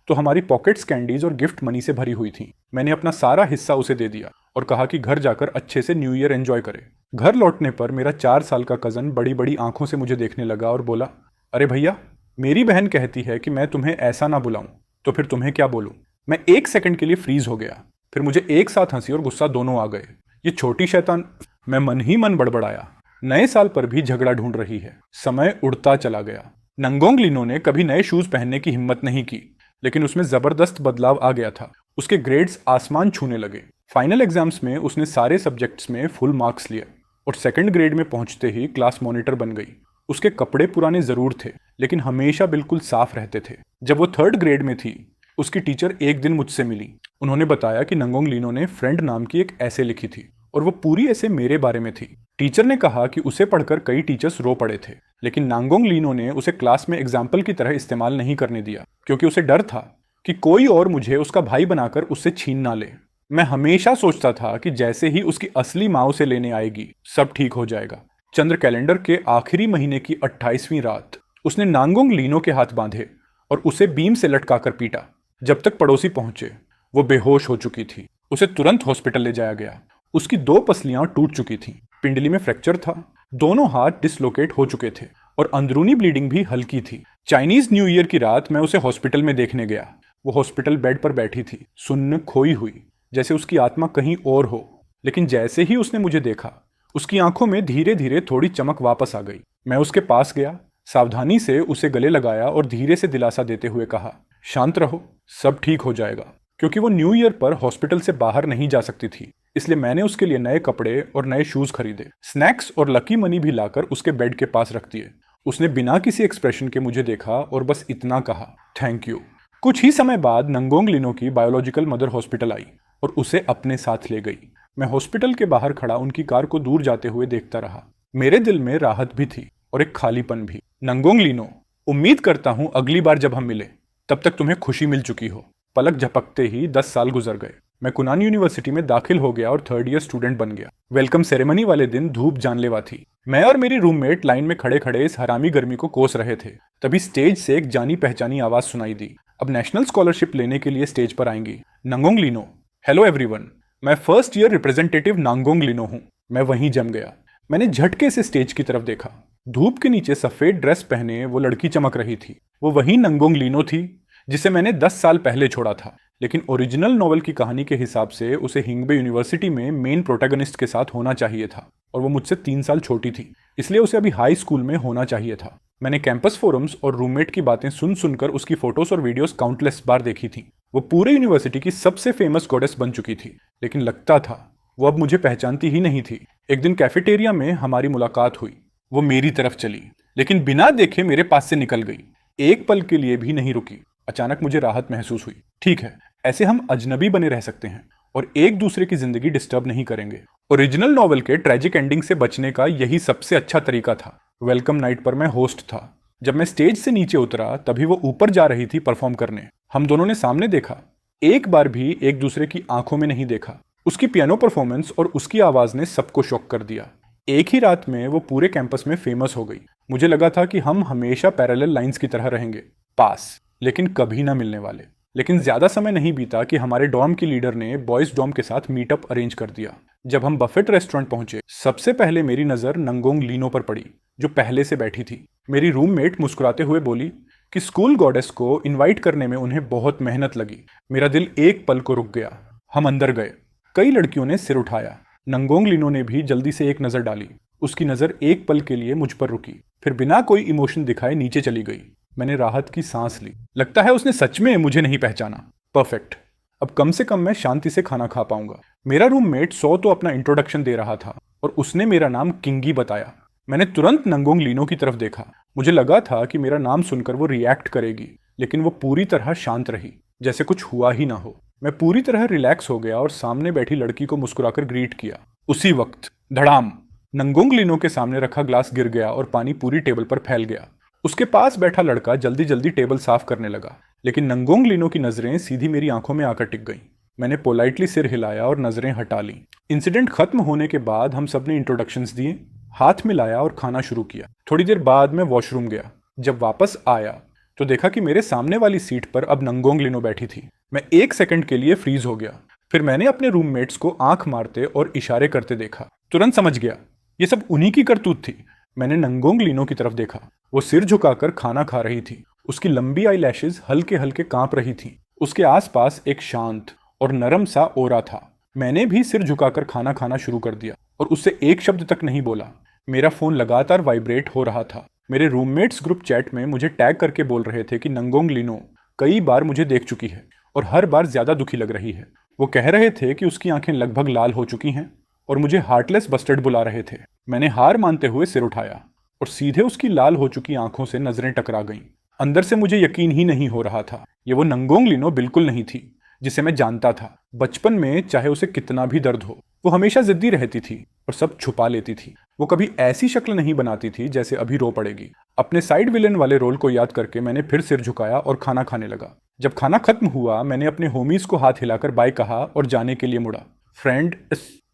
तो हमारी पॉकेट्स कैंडीज और गिफ्ट मनी से भरी हुई थी। मैंने अपना सारा हिस्सा उसे दे दिया और कहा कि घर जाकर अच्छे से न्यू ईयर एंजॉय करे। घर लौटने पर मेरा 4 साल का कज़न बड़ी बड़ी आंखों से मुझे देखने लगा और बोला, अरे भैया, मेरी बहन कहती है कि मैं तुम्हें ऐसा ना बुलाऊं, तो फिर तुम्हें क्या बोलूं। मैं 1 सेकंड के लिए फ्रीज हो गया। फिर मुझे एक साथ हंसी और गुस्सा दोनों आ गए। ये छोटी शैतान, मैं मन ही मन बड़बड़ाया, नए साल पर भी झगड़ा ढूंढ रही है। समय उड़ता चला गया। नंगोंग लिनो ने कभी नए शूज पहनने की हिम्मत नहीं की, लेकिन उसमें जबरदस्त बदलाव आ गया था। उसके ग्रेड्स आसमान छूने लगे। फाइनल एग्जाम्स में उसने सारे सब्जेक्ट्स में फुल मार्क्स लिए और सेकंड ग्रेड में पहुंचते ही क्लास मॉनिटर बन गई। उसके कपड़े पुराने जरूर थे, लेकिन हमेशा बिल्कुल साफ रहते थे। जब वो थर्ड ग्रेड में थी, उसकी टीचर एक दिन मुझसे मिली। उन्होंने बताया कि नंगोंग लिनो ने फ्रेंड नाम की एक ऐसे लिखी थी और वो पूरी ऐसे मेरे बारे में थी। टीचर ने कहा कि उसे पढ़कर कई टीचर्स रो पड़े थे, लेकिन नांगोंग लिनो ने उसे क्लास में एग्जाम्पल की तरह इस्तेमाल नहीं करने दिया, क्योंकि उसे डर था कि कोई और मुझे उसका भाई बनाकर उससे छीन ना ले। मैं हमेशा सोचता था कि जैसे ही उसकी असली माँ उसे लेने आएगी, सब ठीक हो जाएगा। चंद्र कैलेंडर के आखिरी महीने की 28वीं रात उसने नांगोंग लिनो के हाथ बांधे और उसे बीम से लटकाकर पीटा। जब तक पड़ोसी पहुंचे, वो बेहोश हो चुकी थी। उसे तुरंत हॉस्पिटल ले जाया गया। उसकी 2 पसलियां टूट चुकी थीं, पिंडली में फ्रैक्चर था, दोनों हाथ डिसलोकेट हो चुके थे और अंदरूनी ब्लीडिंग भी हल्की थी। चाइनीज न्यू ईयर की रात मैं उसे हॉस्पिटल में देखने गया। वो हॉस्पिटल बेड पर बैठी थी, सुन्न खोई हुई, जैसे उसकी आत्मा कहीं और हो। लेकिन जैसे ही उसने मुझे देखा, उसकी आंखों में धीरे धीरे थोड़ी चमक वापस आ गई। मैं उसके पास गया, सावधानी से उसे गले लगाया और धीरे से दिलासा देते हुए कहा, शांत रहो, सब ठीक हो जाएगा। क्योंकि वो न्यू ईयर पर हॉस्पिटल से बाहर नहीं जा सकती थी, इसलिए मैंने उसके लिए नए कपड़े और नए शूज खरीदे। स्नैक्स और लकी मनी भी लाकर उसके बेड के पास रख दिए। उसने बिना किसी एक्सप्रेशन के मुझे देखा और बस इतना कहा, थैंक यू। कुछ ही समय बाद नंगोंग लिनो की बायोलॉजिकल मदर हॉस्पिटल आई और उसे अपने साथ ले गई। मैं हॉस्पिटल के बाहर खड़ा उनकी कार को दूर जाते हुए देखता रहा। मेरे दिल में राहत भी थी और एक खालीपन भी। नंगोंग लिनो, उम्मीद करता हूं अगली बार जब हम मिले, तब तक तुम्हें खुशी मिल चुकी हो। पलक झपकते ही 10 साल गुजर गए। मैं कुनान यूनिवर्सिटी में दाखिल हो गया और थर्ड ईयर स्टूडेंट बन गया। वेलकम सेरेमनी वाले दिन धूप जानलेवा थी। मैं और मेरी रूममेट लाइन में खड़े खड़े इस हरामी गर्मी को कोस रहे थे। तभी स्टेज से एक जानी पहचानी आवाज सुनाई दी। अब नेशनल स्कॉलरशिप लेने के लिए स्टेज पर आएंगी नंगोंग लिनो। हेलो एवरीवन, मैं फर्स्ट ईयर रिप्रेजेंटेटिव नांगोंग लिनो हूँ। मैं वहीं जम गया। मैंने झटके से स्टेज की तरफ देखा। धूप के नीचे सफेद ड्रेस पहने वो लड़की चमक रही थी। वो वही नंगोंग लिनो थी जिसे मैंने 10 साल पहले छोड़ा था, लेकिन ओरिजिनल नॉवल की कहानी के हिसाब से उसे हिंगबे यूनिवर्सिटी में मेन प्रोटैगनिस्ट के साथ होना चाहिए था और वो मुझसे 3 साल छोटी थी, इसलिए उसे अभी हाई स्कूल में होना चाहिए था। मैंने कैंपस फोरम्स और रूममेट की बातें सुन सुनकर उसकी फोटोज और वीडियोस काउंटलेस बार देखी थी। वो पूरे यूनिवर्सिटी की सबसे फेमस गॉडेस बन चुकी थी, लेकिन लगता था वो अब मुझे पहचानती ही नहीं थी। एक दिन कैफेटेरिया में हमारी मुलाकात हुई। वो मेरी तरफ चली, लेकिन बिना देखे मेरे पास से निकल गई। एक पल के लिए भी नहीं रुकी। अचानक मुझे राहत महसूस हुई। ठीक है, ऐसे हम अजनबी बने रह सकते हैं और एक दूसरे की जिंदगी डिस्टर्ब नहीं करेंगे। ओरिजिनल नॉवल के ट्रेजिक एंडिंग से बचने का यही सबसे अच्छा तरीका था। वेलकम नाइट पर मैं होस्ट था। जब मैं स्टेज से नीचे उतरा, तभी वो ऊपर जा रही थी परफॉर्म करने। हम दोनों ने सामने देखा, एक बार भी एक दूसरे की आंखों में नहीं देखा। उसकी पियानो परफॉर्मेंस और उसकी आवाज ने सबको शॉक कर दिया। एक ही रात में वो पूरे कैंपस में फेमस हो गई। मुझे लगा था कि हम हमेशा पैरेलल लाइंस की तरह रहेंगे, पास, लेकिन कभी ना मिलने वाले। लेकिन ज्यादा समय नहीं बीता कि हमारे डॉर्म की लीडर ने बॉयज डॉर्म के साथ मीटअप अरेंज कर दिया। जब हम बफेट रेस्टोरेंट पहुंचे, सबसे पहले मेरी नजर नंगोंग लिनो पर पड़ी, जो पहले से बैठी थी। मेरी रूममेट मुस्कुराते हुए बोली कि स्कूल गॉडेस को इनवाइट करने में उन्हें बहुत मेहनत लगी। मेरा दिल एक पल को रुक गया। हम अंदर गए। कई लड़कियों ने सिर उठाया। नंगोंग लिनो ने भी जल्दी से एक नजर डाली। उसकी नजर एक पल के लिए मुझ पर रुकी, फिर बिना कोई इमोशन दिखाए नीचे चली गई। मैंने राहत की सांस ली। लगता है उसने सच में मुझे नहीं पहचाना। परफेक्ट, अब कम से कम मैं शांति से खाना खा पाऊंगा। मेरा रूममेट सो तो अपना इंट्रोडक्शन दे रहा था और उसने मेरा नाम किंगी बताया। मैंने तुरंत नंगोंग लिनो की तरफ देखा। मुझे लगा था कि मेरा नाम सुनकर वो रिएक्ट करेगी, लेकिन वो पूरी तरह शांत रही, जैसे कुछ हुआ ही ना हो। मैं पूरी तरह रिलैक्स हो गया और सामने बैठी लड़की को मुस्कुराकर ग्रीट किया। उसी वक्त धड़ाम, नंगोंग लिनो के सामने रखा ग्लास गिर गया और पानी पूरी टेबल पर फैल गया। उसके पास बैठा लड़का जल्दी जल्दी टेबल साफ करने लगा, लेकिन नंगोंग लिनो की नजरें सीधी मेरी आंखों में आकर टिक गईं। मैंने पोलाइटली सिर हिलाया और नजरें हटा ली। इंसिडेंट खत्म होने के बाद हम सब ने इंट्रोडक्शंस दिए, हाथ मिलाया और खाना शुरू किया। थोड़ी देर बाद मैं वॉशरूम गया। जब वापस आया तो देखा कि मेरे सामने वाली सीट पर अब नंगोंग लिनो बैठी थी। मैं 1 सेकंड के लिए फ्रीज हो गया। फिर मैंने अपने रूममेट्स को आंख मारते और इशारे करते देखा। तुरंत समझ गया ये सब उन्हीं की करतूत थी। मैंने नंगोंग लिनो की तरफ देखा। वो सिर झुकाकर खाना खा रही थी। उसकी लंबी आई लैशेज हल्के हल्के कांप रही थी। उसके आसपास एक शांत और नरम सा ओरा था। मैंने भी सिर झुकाकर खाना खाना शुरू कर दिया और उससे एक शब्द तक नहीं बोला। मेरा फोन लगातार वाइब्रेट हो रहा था। मेरे रूममेट्स ग्रुप चैट में मुझे टैग करके बोल रहे थे कि नंगोंग लिनो कई बार मुझे देख चुकी है और हर बार ज्यादा दुखी लग रही है। वो कह रहे थे कि उसकी आंखें लगभग लाल हो चुकी हैं और मुझे हार्टलेस बस्टर्ड बुला रहे थे। मैंने हार मानते हुए सिर उठाया और सीधे उसकी लाल हो चुकी आंखों से नजरें टकरा गईं। अंदर से मुझे यकीन ही नहीं हो रहा था। ये वो नंगोंग लिनो बिल्कुल नहीं थी जिसे मैं जानता था। बचपन में चाहे उसे कितना भी दर्द हो, वो हमेशा जिद्दी रहती थी और सब छुपा लेती थी। वो कभी ऐसी शक्ल नहीं बनाती थी जैसे अभी रो पड़ेगी। अपने साइड विलेन वाले रोल को याद करके मैंने फिर सिर झुकाया और खाना खाने लगा। जब खाना खत्म हुआ, मैंने अपने होमीज को हाथ हिलाकर बाय कहा और जाने के लिए मुड़ा। फ्रेंड,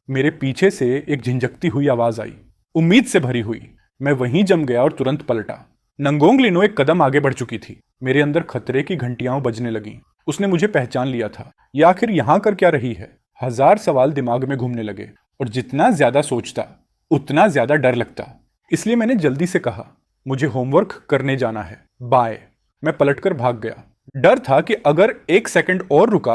मेरे पीछे से एक झिंझकती हुई आवाज आई, उम्मीद से भरी हुई। मैं वहीं जम गया और तुरंत पलटा। नंगोंग लिनो एक कदम आगे बढ़ चुकी थी। मेरे अंदर खतरे की घंटियां बजने लगीं। उसने मुझे पहचान लिया था। ये आखिर यहां कर क्या रही है? हजार सवाल दिमाग में घूमने लगे और जितना ज्यादा सोचता उतना ज्यादा डर लगता। इसलिए मैंने जल्दी से कहा, मुझे होमवर्क करने जाना है, बाय। मैं पलटकर भाग गया। डर था कि अगर 1 सेकंड और रुका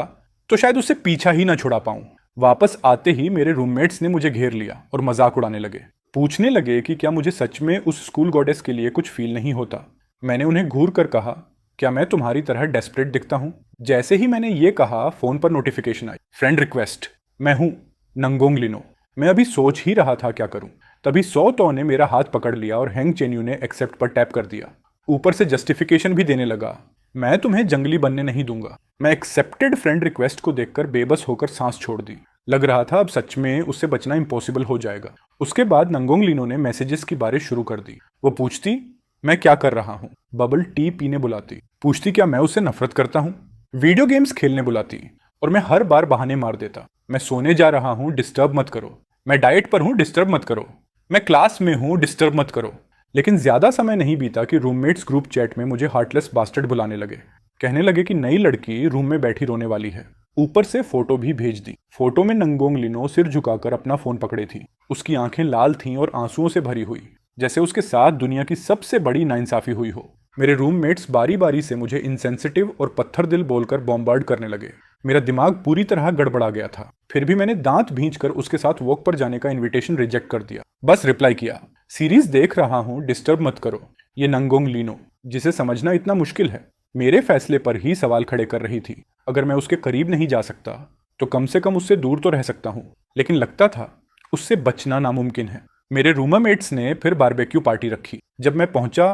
तो शायद उससे पीछा ही ना छुड़ा पाऊं। वापस आते ही मेरे रूममेट्स ने मुझे घेर लिया और मजाक उड़ाने लगे। पूछने लगे कि क्या मुझे सच में उस स्कूल गॉडेस के लिए कुछ फील नहीं होता। मैंने उन्हें घूर कर कहा, क्या मैं तुम्हारी तरह डेस्परेट दिखता हूं? जैसे ही मैंने ये कहा, फोन पर नोटिफिकेशन आई, फ्रेंड रिक्वेस्ट। मैं हूं नंगोंग लिनो। मैं अभी सोच ही रहा था क्या करूं, तभी सौ तो ने मेरा हाथ पकड़ लिया और हैंग चेन्यू ने एक्सेप्ट पर टैप कर दिया। ऊपर से जस्टिफिकेशन भी देने लगा, मैं तुम्हें जंगली बनने नहीं दूंगा। मैं एक्सेप्टेड फ्रेंड रिक्वेस्ट को देखकर बेबस होकर सांस छोड़ दी। लग रहा था अब सच में उससे बचना इम्पॉसिबल हो जाएगा। उसके बाद नंगोंग लिनो ने मैसेजेस की बारिश शुरू कर दी। वो पूछती मैं क्या कर रहा हूँ, बबल टी पीने बुलाती, पूछती क्या मैं उससे नफरत करता हूँ, वीडियो गेम्स खेलने बुलाती और मैं हर बार बहाने मार देता। मैं सोने जा रहा हूँ, डिस्टर्ब मत करो। मैं डाइट पर हूँ, डिस्टर्ब मत करो। मैं क्लास में हूँ, डिस्टर्ब मत करो। लेकिन ज्यादा समय नहीं बीता कि रूममेट्स ग्रुप चैट में मुझे हार्टलेस बास्टर्ड बुलाने लगे। कहने लगे कि नई लड़की रूम में बैठी रोने वाली है। ऊपर से फोटो भी भेज दी। फोटो में नंगोंग लिनो सिर झुकाकर अपना फोन पकड़े थी। उसकी आंखें लाल थीं और आंसुओं से भरी हुई, जैसे उसके साथ दुनिया की सबसे बड़ी नाइंसाफी हुई हो। मेरे रूममेट्स बारी बारी से मुझे इनसेंसिटिव और पत्थर दिल बोलकर बॉम्बार्ड करने लगे। मेरा दिमाग पूरी तरह गड़बड़ा गया था। फिर भी मैंने दांत भींचकर उसके साथ वॉक पर जाने का इनविटेशन रिजेक्ट कर दिया। बस रिप्लाई किया, सीरीज देख रहा हूं, डिस्टर्ब मत करो। ये नंगोंग लिनो, जिसे समझना इतना मुश्किल है, मेरे फैसले पर ही सवाल खड़े कर रही थी। अगर मैं उसके करीब नहीं जा सकता तो कम से कम उससे दूर तो रह सकता हूँ। लेकिन लगता था उससे बचना नामुमकिन है। मेरे रूममेट्स ने फिर बारबेक्यू पार्टी रखी। जब मैं पहुंचा,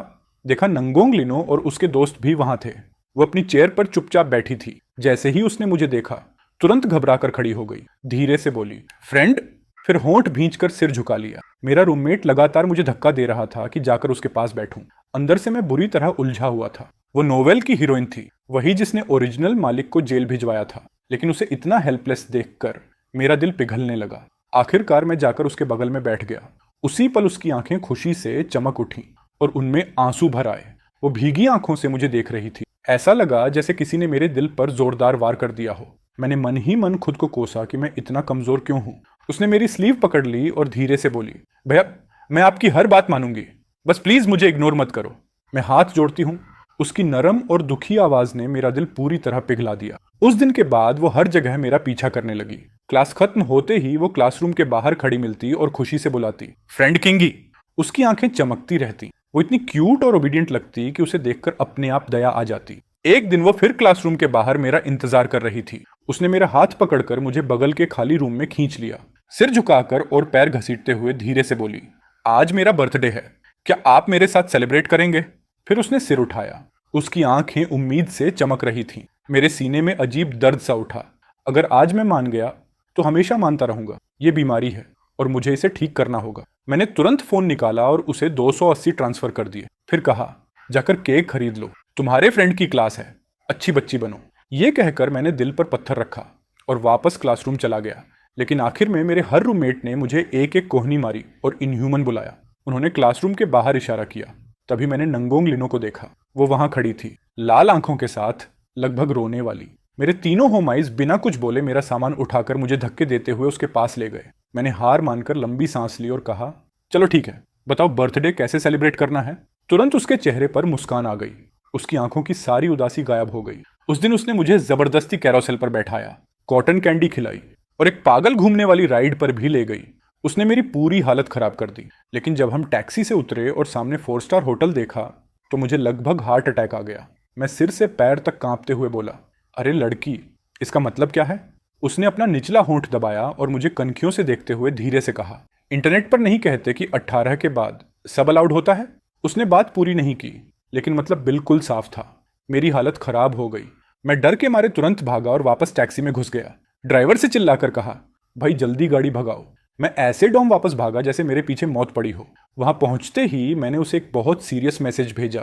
देखा नंगोंग लिनो और उसके दोस्त भी वहां थे। वो अपनी चेयर पर चुपचाप बैठी थी। जैसे ही उसने मुझे देखा, तुरंत घबराकर खड़ी हो गई। धीरे से बोली, फ्रेंड। फिर होंठ भींचकर सिर झुका लिया। मेरा रूममेट लगातार मुझे धक्का दे रहा था कि जाकर उसके पास बैठूं। अंदर से मैं बुरी तरह उलझा हुआ था। वो नोवेल की हीरोइन थी, वही जिसने ओरिजिनल मालिक को जेल भिजवाया था। लेकिन उसे इतना हेल्पलेस देखकर मेरा दिल पिघलने लगा। आखिरकार मैं जाकर उसके बगल में बैठ गया। उसी पल उसकी आंखें खुशी से चमक उठी और उनमें आंसू भर आए। वो भीगी आंखों से मुझे देख रही थी। ऐसा लगा जैसे किसी ने मेरे दिल पर जोरदार वार कर दिया हो। मैंने मन ही मन खुद को कोसा कि मैं इतना कमजोर क्यों हूं। उसने मेरी स्लीव पकड़ ली और धीरे से बोली, भैया मैं आपकी हर बात मानूंगी, बस प्लीज मुझे इग्नोर मत करो। मैं हाथ जोड़ती हूँ। उसकी नरम और दुखी आवाज ने मेरा दिल पूरी तरह पिघला दिया। उस दिन के बाद वो हर जगह मेरा पीछा करने लगी। क्लास खत्म होते ही वो क्लासरूम के बाहर खड़ी मिलती और खुशी से बुलाती, फ्रेंड किंगी। उसकी आंखें चमकती रहती। वो इतनी क्यूट और ओबीडियंट लगती कि उसे देखकर अपने आप दया आ जाती। एक दिन वो फिर क्लासरूम के बाहर मेरा इंतजार कर रही थी। उसने मेरा हाथ पकड़कर मुझे बगल के खाली रूम में खींच लिया। सिर झुकाकर और पैर घसीटते हुए धीरे से बोली, आज मेरा बर्थडे है, क्या आप मेरे साथ सेलिब्रेट करेंगे? फिर उसने सिर उठाया। उसकी आंखें उम्मीद से चमक रही थीं। मेरे सीने में अजीब दर्द सा उठा। अगर आज मैं मान गया तो हमेशा मानता रहूंगा। ये बीमारी है और मुझे इसे ठीक करना होगा। मैंने तुरंत फोन निकाला और उसे 280 ट्रांसफर कर दिए। फिर कहा, जाकर केक खरीद लो, तुम्हारे फ्रेंड की क्लास है, अच्छी बच्ची बनो। ये कहकर मैंने दिल पर पत्थर रखा और वापस क्लासरूम चला गया। लेकिन आखिर में मेरे हर रूममेट ने मुझे एक एक कोहनी मारी और इनह्यूमन बुलाया। उन्होंने क्लासरूम के बाहर इशारा किया। तभी मैंने नंगोंग लिनो को देखा। वो वहां खड़ी थी, लाल आंखों के साथ, लगभग रोने वाली। मेरे तीनों होम आइज बिना कुछ बोले मेरा सामान उठाकर मुझे धक्के देते हुए उसके पास ले गए। मैंने हार मानकर लंबी सांस ली और कहा, चलो ठीक है, बताओ बर्थडे कैसे सेलिब्रेट करना है। तुरंत उसके चेहरे पर मुस्कान आ गई। उसकी आंखों की सारी उदासी गायब हो गई। उस दिन उसने मुझे जबरदस्ती कैरोसेल पर बैठाया, कॉटन कैंडी खिलाई और एक पागल घूमने वाली राइड पर भी ले गई। उसने मेरी पूरी हालत खराब कर दी। लेकिन जब हम टैक्सी से उतरे और सामने 4 स्टार होटल देखा तो मुझे लगभग हार्ट अटैक आ गया। मैं सिर से पैर तक कांपते हुए बोला, अरे लड़की, इसका मतलब क्या है। उसने अपना निचला होंठ दबाया और मुझे कनखियों से देखते हुए धीरे से कहा, इंटरनेट पर नहीं कहते कि 18 के बाद सब अलाउड होता है। उसने बात पूरी नहीं की, लेकिन मतलब बिल्कुल साफ था। मेरी हालत खराब हो गई। मैं डर के मारे तुरंत भागा और वापस टैक्सी में घुस गया। ड्राइवर से चिल्लाकर कहा, भाई जल्दी गाड़ी भगाओ। मैं ऐसे डॉम वापस भागा जैसे मेरे पीछे मौत पड़ी हो। वहां पहुंचते ही मैंने उसे एक बहुत सीरियस मैसेज भेजा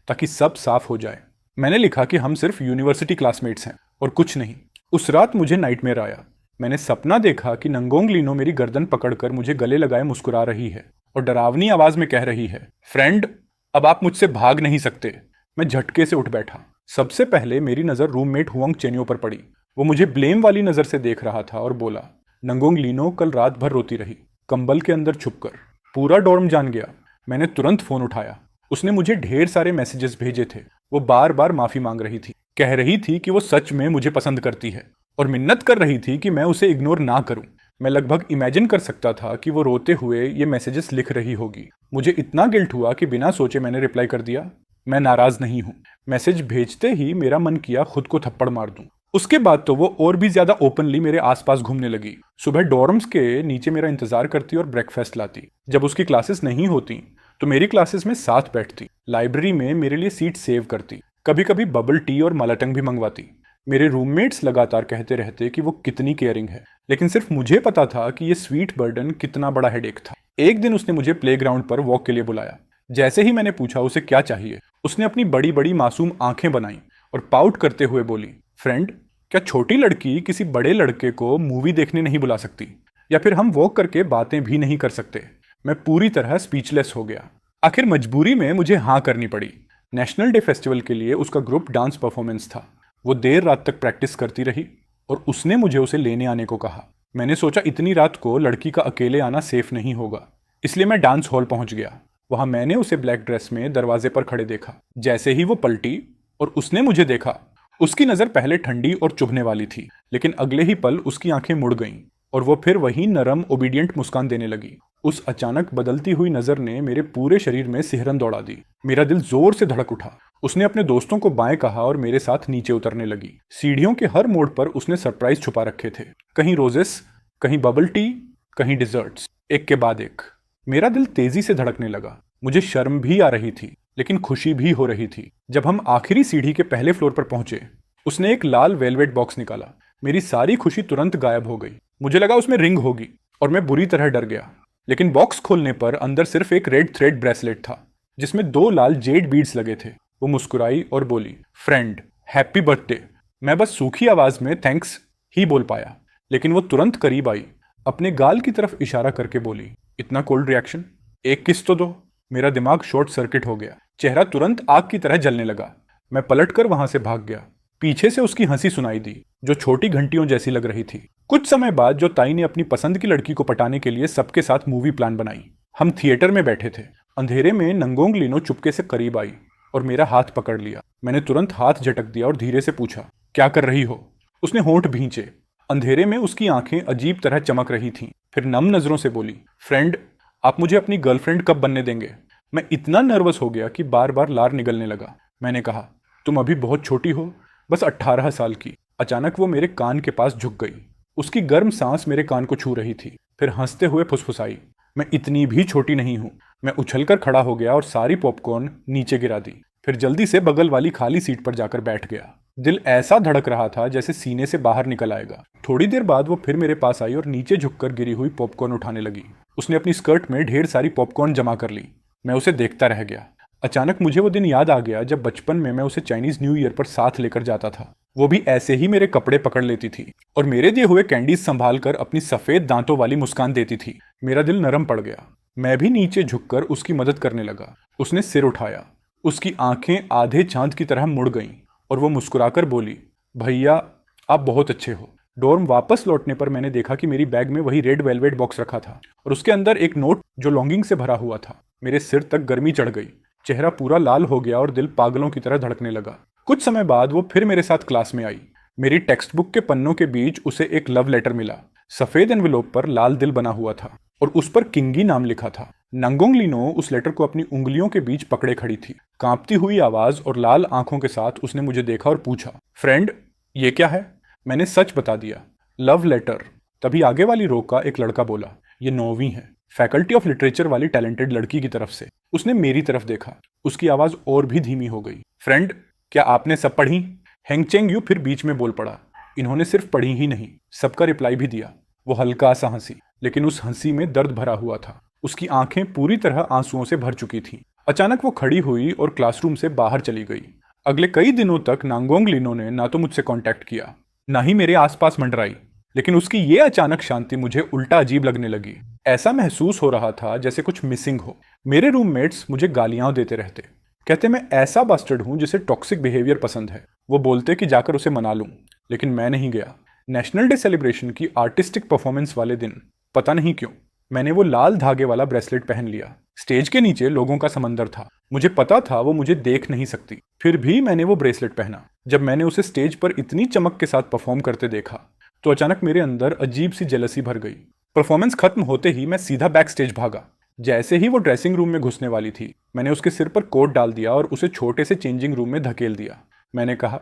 ताकि सब साफ हो जाए। मैंने लिखा कि हम सिर्फ यूनिवर्सिटी क्लासमेट्स हैं और कुछ नहीं। उस रात मुझे नाइटमेयर आया। मैंने सपना देखा कि नंगोंग लीनो मेरी गर्दन पकड़कर मुझे गले लगाए मुस्कुरा रही है और डरावनी आवाज में कह रही है, फ्रेंड, अब आप मुझसे भाग नहीं सकते। मैं झटके से उठ बैठा। सबसे पहले मेरी नजर रूममेट हुआंग चेन्यो पर पड़ी। वो मुझे ब्लेम वाली नजर से देख रहा था और बोला, नंगोंग लीनो कल रात भर रोती रही, कंबल के अंदर छुपकर। पूरा डॉर्म जान गया। मैंने तुरंत फोन उठाया। उसने मुझे ढेर सारे मैसेजेस भेजे थे। वो बार बार माफी मांग रही थी, कह रही थी कि वो सच में मुझे पसंद करती है और मिन्नत कर रही थी कि मैं उसे इग्नोर ना करूं। मैं लगभग इमेजिन कर सकता था कि वो रोते हुए ये मैसेजेस लिख रही होगी। मुझे इतना गिल्ट हुआ कि बिना सोचे मैंने रिप्लाई कर दिया, मैं नाराज नहीं हूं। मैसेज भेजते ही मेरा मन किया खुद को थप्पड़ मार दूं। उसके बाद तो वो और भी ज्यादा ओपनली मेरे आसपास घूमने लगी। सुबह डॉर्म्स के नीचे मेरा इंतजार करती और ब्रेकफास्ट लाती। जब उसकी क्लासेस नहीं होती तो मेरी क्लासेस में साथ बैठती। लाइब्रेरी में मेरे लिए सीट सेव करती। कभी कभी बबल टी और मलाटंग भी मंगवाती। मेरे रूममेट्स लगातार कहते रहते कि वो कितनी केयरिंग है, लेकिन सिर्फ मुझे पता था कि ये स्वीट बर्डन कितना बड़ा हेडेक था। एक दिन उसने मुझे प्लेग्राउंड पर वॉक के लिए बुलाया। जैसे ही मैंने पूछा उसे क्या चाहिए, उसने अपनी बड़ी बड़ी मासूम आंखें बनाई और पाउट करते हुए बोली, फ्रेंड, क्या छोटी लड़की किसी बड़े लड़के को मूवी देखने नहीं बुला सकती, या फिर हम वॉक करके बातें भी नहीं कर सकते। मैं पूरी तरह स्पीचलेस हो गया। आखिर मजबूरी में मुझे हाँ करनी पड़ी। नेशनल डे फेस्टिवल के लिए उसका ग्रुप डांस परफॉर्मेंस था। वो देर रात तक प्रैक्टिस करती रही और उसने मुझे उसे लेने आने को कहा। मैंने सोचा इतनी रात को लड़की का अकेले आना सेफ नहीं होगा, इसलिए मैं डांस हॉल पहुंच गया। वहां मैंने उसे ब्लैक ड्रेस में दरवाजे पर खड़े देखा। जैसे ही वो पलटी और उसने मुझे देखा, उसकी नजर पहले ठंडी और चुभने वाली थी, लेकिन अगले ही पल उसकी आंखें मुड़ गईं और वो फिर वही नरम ओबीडियंट मुस्कान देने लगी। उस अचानक बदलती हुई नजर ने मेरे पूरे शरीर में सिहरन दौड़ा दी। मेरा दिल जोर से धड़क उठा। उसने अपने दोस्तों को बाएं कहा और मेरे साथ नीचे उतरने लगी। सीढ़ियों के हर मोड़ पर उसने सरप्राइज छुपा रखे थे, कहीं रोजेस, कहीं बबल टी, कहीं डिजर्ट्स, एक के बाद एक। मेरा दिल तेजी से धड़कने लगा। मुझे शर्म भी आ रही थी, लेकिन खुशी भी हो रही थी। जब हम आखिरी सीढ़ी के पहले फ्लोर पर पहुंचे, उसने एक लाल वेलवेट बॉक्स निकाला। मेरी सारी खुशी तुरंत गायब हो गई। मुझे लगा उसमें रिंग होगी और मैं बुरी तरह डर गया। लेकिन बॉक्स खोलने पर अंदर सिर्फ एक रेड थ्रेड ब्रेसलेट था जिसमें 2 लाल जेड बीड्स लगे थे। वो मुस्कुराई और बोली, फ्रेंड, हैप्पी बर्थडे। मैं बस सूखी आवाज में थैंक्स ही बोल पाया, लेकिन वो तुरंत करीब आई, अपने गाल की तरफ इशारा करके बोली, इतना कोल्ड रिएक्शन, एक किस तो दो। मेरा दिमाग शॉर्ट सर्किट हो गया। चेहरा तुरंत आग की तरह जलने लगा। मैं पलटकर वहां से भाग गया। पीछे से उसकी हंसी सुनाई दी, जो छोटी घंटियों जैसी लग रही थी। कुछ समय बाद जो ताई ने अपनी पसंद की लड़की को पटाने के लिए सबके साथ मूवी प्लान बनाई। हम थिएटर में बैठे थे। अंधेरे में नंगोंग लीनो चुपके से करीब आई और मेरा हाथ पकड़ लिया। मैंने तुरंत हाथ झटक दिया और धीरे से पूछा, क्या कर रही हो। उसने होंठ भींचे। अंधेरे में उसकी आंखें अजीब तरह चमक रही थीं। फिर नम नजरों से बोली, फ्रेंड, आप मुझे अपनी गर्लफ्रेंड कब बनने देंगे। मैं इतना नर्वस हो गया कि बार बार लार निकलने लगा। मैंने कहा, तुम अभी बहुत छोटी हो, बस 18 साल की। अचानक वो मेरे कान के पास झुक गई। उसकी गर्म सांस मेरे कान को छू रही थी। फिर हंसते हुए फुसफुसाई, मैं इतनी भी छोटी नहीं हूं। मैं उछलकर खड़ा हो गया और सारी पॉपकॉर्न नीचे गिरा दी। फिर जल्दी से बगल वाली खाली सीट पर जाकर बैठ गया। दिल ऐसा धड़क रहा था जैसे सीने से बाहर निकल आएगा। थोड़ी देर बाद वो फिर मेरे पास आई और नीचे झुककर गिरी हुई पॉपकॉर्न उठाने लगी। उसने अपनी स्कर्ट में ढेर सारी पॉपकॉर्न जमा कर ली। मैं उसे देखता रह गया। अचानक मुझे वो दिन याद आ गया जब बचपन में मैं उसे चाइनीज न्यू ईयर पर साथ लेकर जाता था। वो भी ऐसे ही मेरे कपड़े पकड़ लेती थी और मेरे दिए हुए कैंडीज संभाल कर अपनी सफेद दांतों वाली मुस्कान देती थी। मेरा दिल नरम पड़ गया। मैं भी नीचे झुककर उसकी मदद करने लगा। उसने सिर उठाया। उसकी आंखें आधे चांद की तरह मुड़ गईं और वो मुस्कुराकर बोली, भैया आप बहुत अच्छे हो। डॉर्म वापस लौटने पर मैंने देखा कि मेरी बैग में वही रेड वेलवेट बॉक्स रखा था और उसके अंदर एक नोट जो लॉन्गिंग से भरा हुआ था। मेरे सिर तक गर्मी चढ़ गई, चेहरा पूरा लाल हो गया और दिल पागलों की तरह धड़कने लगा। कुछ समय बाद वो फिर मेरे साथ क्लास में आई। मेरी टेक्स्ट बुक के पन्नों के बीच उसे एक लव लेटर मिला। सफेद एनवेलोप पर लाल दिल बना हुआ था और उस पर किंगी नाम लिखा था। नंगोंग लीनो उस लेटर को अपनी उंगलियों के बीच पकड़े खड़ी थी। कांपती हुई आवाज और लाल आंखों के साथ उसने मुझे देखा और पूछा, फ्रेंड ये क्या है? मैंने सच बता दिया, लव लेटर। तभी आगे वाली रो का एक लड़का बोला, ये नौवीं है, फैकल्टी ऑफ लिटरेचर वाली टैलेंटेड लड़की की तरफ से। उसने मेरी तरफ देखा, उसकी आवाज और भी धीमी हो गई। फ्रेंड क्या आपने सब पढ़ी? हेंगचेंग यू फिर बीच में बोल पड़ा, इन्होंने सिर्फ पढ़ी ही नहीं, सबका रिप्लाई भी दिया। वो हल्का सा हंसी, लेकिन उस हंसी में दर्द भरा हुआ था। उसकी आंखें पूरी तरह आंसुओं से भर चुकी थीं। अचानक वो खड़ी हुई और क्लासरूम से बाहर चली गई। अगले कई दिनों तक नांगोंग लीनो ने ना तो मुझसे कांटेक्ट किया, ना ही मेरे आसपास मंडराई। लेकिन उसकी ये अचानक शांति मुझे उल्टा अजीब लगने लगी। ऐसा महसूस हो रहा था जैसे कुछ मिसिंग हो। मेरे रूममेट्स मुझे गालियां देते रहते, कहते मैं ऐसा बास्टर्ड हूं जिसे टॉक्सिक बिहेवियर पसंद है। वो बोलते कि जाकर उसे मना लूं, लेकिन मैं नहीं गया। नेशनल डे सेलिब्रेशन की आर्टिस्टिक परफॉर्मेंस वाले दिन पता नहीं क्यों मैंने वो लाल धागे वाला ब्रेसलेट पहन लिया। स्टेज के नीचे लोगों का समंदर था, मुझे पता था वो मुझे देख नहीं सकती, फिर भी मैंने वो ब्रेसलेट पहना। जब मैंने उसे स्टेज पर इतनी चमक के साथ परफॉर्म करते देखा तो अचानक मेरे अंदर अजीब सी जेलसी भर गई। परफॉर्मेंस खत्म होते ही मैं सीधा बैक स्टेज भागा। जैसे ही वो ड्रेसिंग रूम में घुसने वाली थी, मैंने उसके सिर पर कोट डाल दिया और उसे छोटे से चेंजिंग रूम में धकेल दिया। मैंने कहा,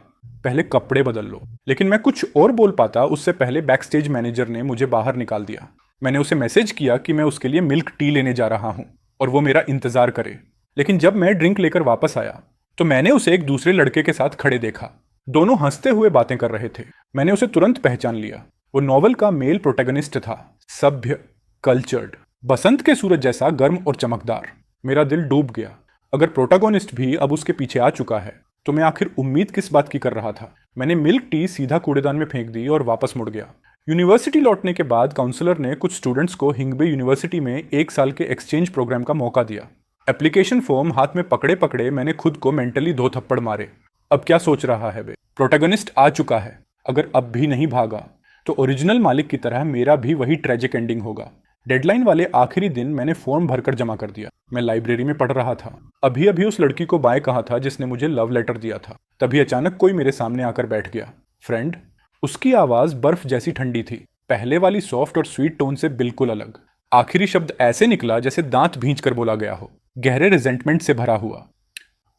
पहले कपड़े बदल लो। लेकिन मैं कुछ और बोल पाता उससे पहले बैक स्टेज मैनेजर ने मुझे बाहर निकाल दिया। मैंने उसे मैसेज किया कि मैं उसके लिए मिल्क टी लेने जा रहा हूं और वो मेरा इंतजार करे। लेकिन जब मैं ड्रिंक लेकर वापस आया तो मैंने उसे एक दूसरे लड़के के साथ खड़े देखा। दोनों हंसते हुए बातें कर रहे थे। मैंने उसे तुरंत पहचान लिया। वो नॉवल का मेल प्रोटैगनिस्ट था, सभ्य, कल्चर्ड, बसंत के सूरज जैसा गर्म और चमकदार। मेरा दिल डूब गया। अगर प्रोटैगनिस्ट भी अब उसके पीछे आ चुका है तो मैं आखिर उम्मीद किस बात की कर रहा था? मैंने मिल्क टी सीधा कूड़ेदान में फेंक दी और वापस मुड़ गया। यूनिवर्सिटी लौटने के बाद काउंसलर ने कुछ स्टूडेंट्स को हिंगबे यूनिवर्सिटी में 1 साल के एक्सचेंज प्रोग्राम का मौका दिया। एप्लीकेशन फॉर्म हाथ में पकड़े पकड़े मैंने खुद को मेंटली 2 थप्पड़ मारे। अब क्या सोच रहा है वे? प्रोटैगनिस्ट आ चुका है। अगर अब भी नहीं भागा तो ओरिजिनल मालिक की तरह मेरा भी वही ट्रेजिक एंडिंग होगा। डेडलाइन वाले आखिरी दिन मैंने फॉर्म भरकर जमा कर दिया। मैं लाइब्रेरी में पढ़ रहा था। अभी अभी उस लड़की को बाय कहा था जिसने मुझे लव लेटर दिया था। तभी अचानक कोई मेरे सामने आकर बैठ गया। फ्रेंड। उसकी आवाज बर्फ जैसी ठंडी थी, पहले वाली सॉफ्ट और स्वीट टोन से बिल्कुल अलग। आखिरी शब्द ऐसे निकला जैसे दांत भींच कर बोला गया हो, गहरे रिजेंटमेंट से भरा हुआ।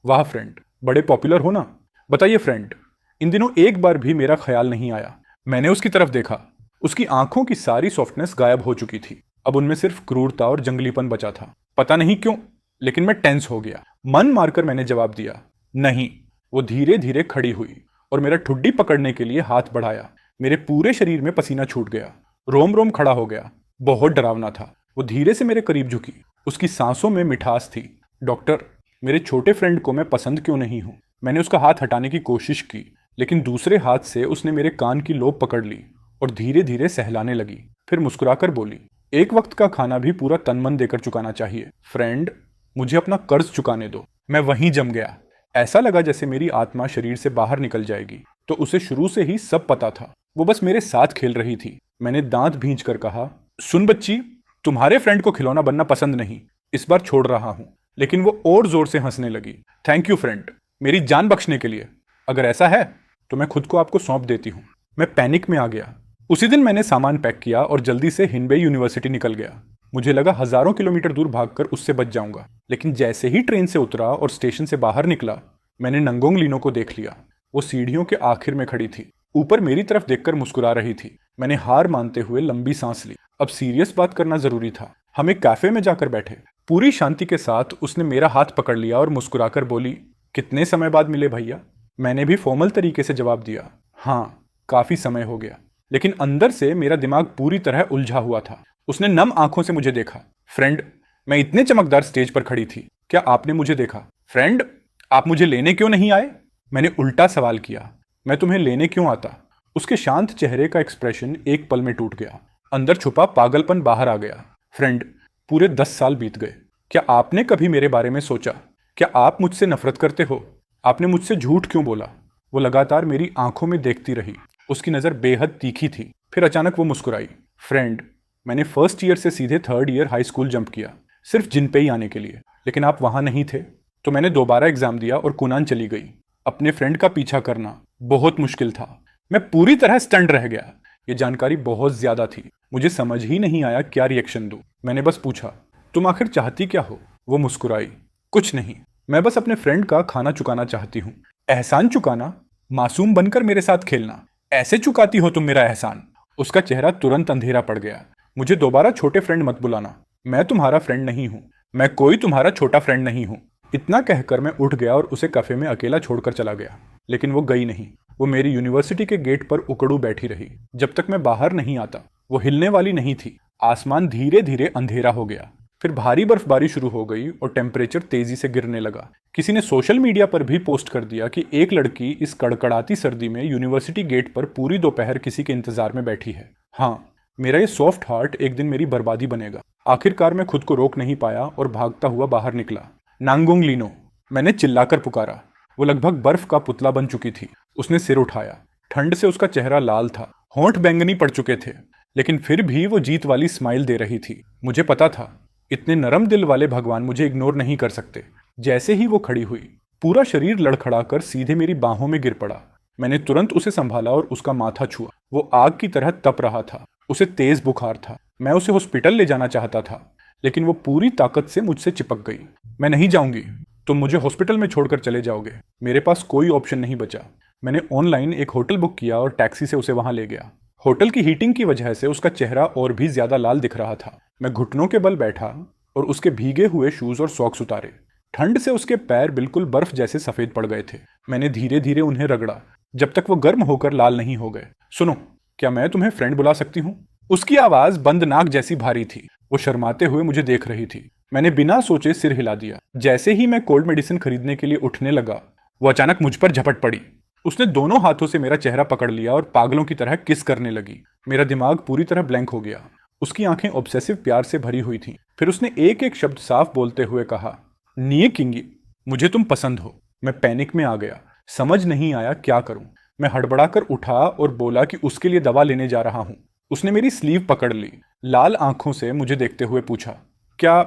वाह फ्रेंड, बड़े पॉपुलर हो ना। बताइए फ्रेंड, इन दिनों एक बार भी मेरा ख्याल नहीं आया। मैंने उसकी तरफ देखा। उसकी आंखों की सारी सॉफ्टनेस गायब हो चुकी थी। अब उनमें सिर्फ क्रूरता और जंगलीपन बचा था। पता नहीं क्यों, लेकिन मैं टेंस हो गया। मन मारकर मैंने जवाब दिया, नहीं। वो धीरे धीरे खड़ी हुई और मेरा ठुड्डी पकड़ने के लिए हाथ बढ़ाया। मेरे पूरे शरीर में पसीना छूट गया, रोम रोम खड़ा हो गया। बहुत डरावना था। वो धीरे से मेरे करीब झुकी। उसकी सांसों में मिठास थी। डॉक्टर, मेरे छोटे फ्रेंड को मैं पसंद क्यों नहीं हूं? मैंने उसका हाथ हटाने की कोशिश की, लेकिन दूसरे हाथ से उसने मेरे कान की लोब पकड़ ली और धीरे धीरे सहलाने लगी। फिर मुस्कुराकर बोली, एक वक्त का खाना भी पूरा तन मन देकर चुकाना चाहिए। फ्रेंड, मुझे अपना कर्ज चुकाने दो। मैं वहीं जम गया। ऐसा लगा जैसे मेरी आत्मा शरीर से बाहर निकल जाएगी। तो उसे शुरू से ही सब पता था। वो बस मेरे साथ खेल रही थी। मैंने दांत भींच कर कहा, सुन बच्ची, तुम्हारे फ्रेंड को खिलौना बनना पसंद नहीं, इस बार छोड़ रहा हूं। लेकिन वो और जोर से हंसने लगी। थैंक यू फ्रेंड, मेरी जान बख्शने के लिए। अगर ऐसा है तो मैं खुद को आपको सौंप देती हूँ। मैं पैनिक में आ गया। उसी दिन मैंने सामान पैक किया और जल्दी से हिनबे यूनिवर्सिटी निकल गया। मुझे लगा हजारों किलोमीटर दूर भागकर उससे बच जाऊंगा। लेकिन जैसे ही ट्रेन से उतरा और स्टेशन से बाहर निकला, मैंने नंगोंग लीनो को देख लिया। वो सीढ़ियों के आखिर में खड़ी थी, ऊपर मेरी तरफ देखकर मुस्कुरा रही थी। मैंने हार मानते हुए लंबी सांस ली। अब सीरियस बात करना जरूरी था। हम एक कैफे में जाकर बैठे। पूरी शांति के साथ उसने मेरा हाथ पकड़ लिया और मुस्कुराकर बोली, कितने समय बाद मिले भैया? मैंने भी फॉर्मल तरीके से जवाब दिया, हाँ, काफी समय हो गया। लेकिन अंदर से मेरा दिमाग पूरी तरह उलझा हुआ था। उसने नम आंखों से मुझे देखा। फ्रेंड, मैं इतने चमकदार स्टेज पर खड़ी थी, क्या आपने मुझे देखा? फ्रेंड, आप मुझे लेने क्यों नहीं आए? मैंने उल्टा सवाल किया, मैं तुम्हें लेने क्यों आता? उसके शांत चेहरे का एक्सप्रेशन एक पल में टूट गया। अंदर छुपा पागलपन बाहर आ गया। फ्रेंड, पूरे 10 साल बीत गए। क्या आपने कभी मेरे बारे में सोचा क्या आप मुझसे नफरत करते हो? आपने मुझसे झूठ क्यों बोला? वो लगातार मेरी आंखों में देखती रही। उसकी नज़र बेहद तीखी थी। फिर अचानक वो मुस्कुराई। फ्रेंड, मैंने फर्स्ट ईयर से सीधे third year high school jump किया, सिर्फ जिनपे ही आने के लिए। लेकिन आप वहां नहीं थे, तो मैंने दोबारा एग्जाम दिया और कुनान चली गई। अपने फ्रेंड का पीछा करना बहुत मुश्किल था। मैं पूरी तरह स्टंड रह गया। ये जानकारी बहुत ज्यादा थी। मुझे समझ ही नहीं आया क्या रिएक्शन दूं। मैंने बस पूछा, तुम आखिर चाहती क्या हो? वो मुस्कुराई, कुछ नहीं, मैं बस अपने फ्रेंड का खाना चुकाना चाहती हूँ। एहसान चुकाना? मासूम बनकर मेरे साथ खेलना, ऐसे चुकाती हो तुम मेरा एहसान? उसका चेहरा तुरंत अंधेरा पड़ गया। मुझे दोबारा छोटे फ्रेंड मत बुलाना, मैं तुम्हारा फ्रेंड नहीं हूँ। मैं कोई तुम्हारा छोटा फ्रेंड नहीं हूँ। इतना कहकर मैं उठ गया और उसे कैफे में अकेला छोड़कर चला गया। लेकिन वो गई नहीं। वो मेरी यूनिवर्सिटी के गेट पर उकड़ू बैठी रही। जब तक मैं बाहर नहीं आता, वो हिलने वाली नहीं थी। आसमान धीरे धीरे अंधेरा हो गया। फिर भारी बर्फबारी शुरू हो गई और टेम्परेचर तेजी से गिरने लगा। किसी ने सोशल मीडिया पर भी पोस्ट कर दिया कि एक लड़की इस कड़कड़ाती सर्दी में यूनिवर्सिटी गेट पर पूरी दोपहर किसी के इंतजार में बैठी है। हाँ, मेरा ये सॉफ्ट हार्ट एक दिन मेरी बर्बादी बनेगा। आखिरकार मैं खुद को रोक नहीं पाया और भागता हुआ बाहर निकला। नांगोंग लीनो, मैंने चिल्लाकर पुकारा। वो लगभग बर्फ का पुतला बन चुकी थी। उसने सिर उठाया। ठंड से उसका चेहरा लाल था, होंठ बैंगनी पड़ चुके थे, लेकिन फिर भी वो जीत वाली स्माइल दे रही थी। मुझे पता था, इतने नरम दिल वाले भगवान मुझे इग्नोर नहीं कर सकते। जैसे ही वो खड़ी हुई, पूरा शरीर लड़खड़ाकर सीधे मेरी बाहों में गिर पड़ा। मैंने तुरंत उसे संभाला और उसका माथा छुआ। वो आग की तरह तप रहा था। उसे तेज बुखार था। मैं उसे हॉस्पिटल ले जाना चाहता था, लेकिन वो पूरी ताकत से मुझसे चिपक गई। मैं नहीं जाऊंगी, तुम मुझे हॉस्पिटल में छोड़कर चले जाओगे। मेरे पास कोई ऑप्शन नहीं बचा। मैंने ऑनलाइन एक होटल बुक किया और टैक्सी से उसे वहां ले गया। होटल की हीटिंग की वजह से उसका चेहरा और भी ज्यादा लाल दिख रहा था। मैं घुटनों के बल बैठा और उसके भीगे हुए शूज और सॉक्स उतारे। ठंड से उसके पैर बिल्कुल बर्फ जैसे सफेद पड़ गए थे। मैंने धीरे धीरे उन्हें रगड़ा, जब तक वो गर्म होकर लाल नहीं हो गए। सुनो, क्या मैं तुम्हें फ्रेंड बुला सकती हूँ? उसकी आवाज बंद नाक जैसी भारी थी। वो शर्माते हुए मुझे देख रही थी। मैंने बिना सोचे सिर हिला दिया। जैसे ही मैं कोल्ड मेडिसिन खरीदने के लिए उठने लगा, वो अचानक मुझ पर झपट पड़ी। उसने दोनों हाथों से मेरा चेहरा पकड़ लिया और पागलों की तरह किस करने लगी। मेरा दिमाग पूरी तरह ब्लैंक हो गया। उसकी आंखें ऑब्सेसिव प्यार से भरी हुई थीं। फिर उसने एक एक शब्द साफ बोलते हुए कहा, निये किंगी, मुझे तुम पसंद हो। मैं पैनिक में आ गया। समझ नहीं आया क्या करूं। मैं हड़बड़ाकर उठा और बोला कि उसके लिए दवा लेने जा रहा हूं। उसने मेरी स्लीव पकड़ ली। लाल आंखों से मुझे देखते हुए पूछा, क्या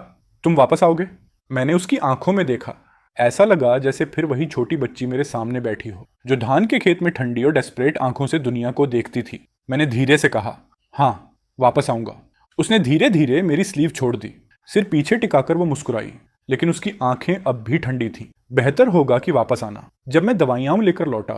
तुम वापस आओगे? मैंने उसकी आंखों में देखा। ऐसा लगा जैसे फिर वही छोटी बच्ची मेरे सामने बैठी हो, जो धान के खेत में ठंडी और डेस्परेट आंखों से दुनिया को देखती थी। मैंने धीरे से कहा, हाँ, वापस आऊंगा। उसने धीरे धीरे मेरी स्लीव छोड़ दी। सिर पीछे टिकाकर वो मुस्कुराई, लेकिन उसकी आंखें अब भी ठंडी थीं। बेहतर होगा कि वापस आना। जब मैं दवाइयां लेकर लौटा,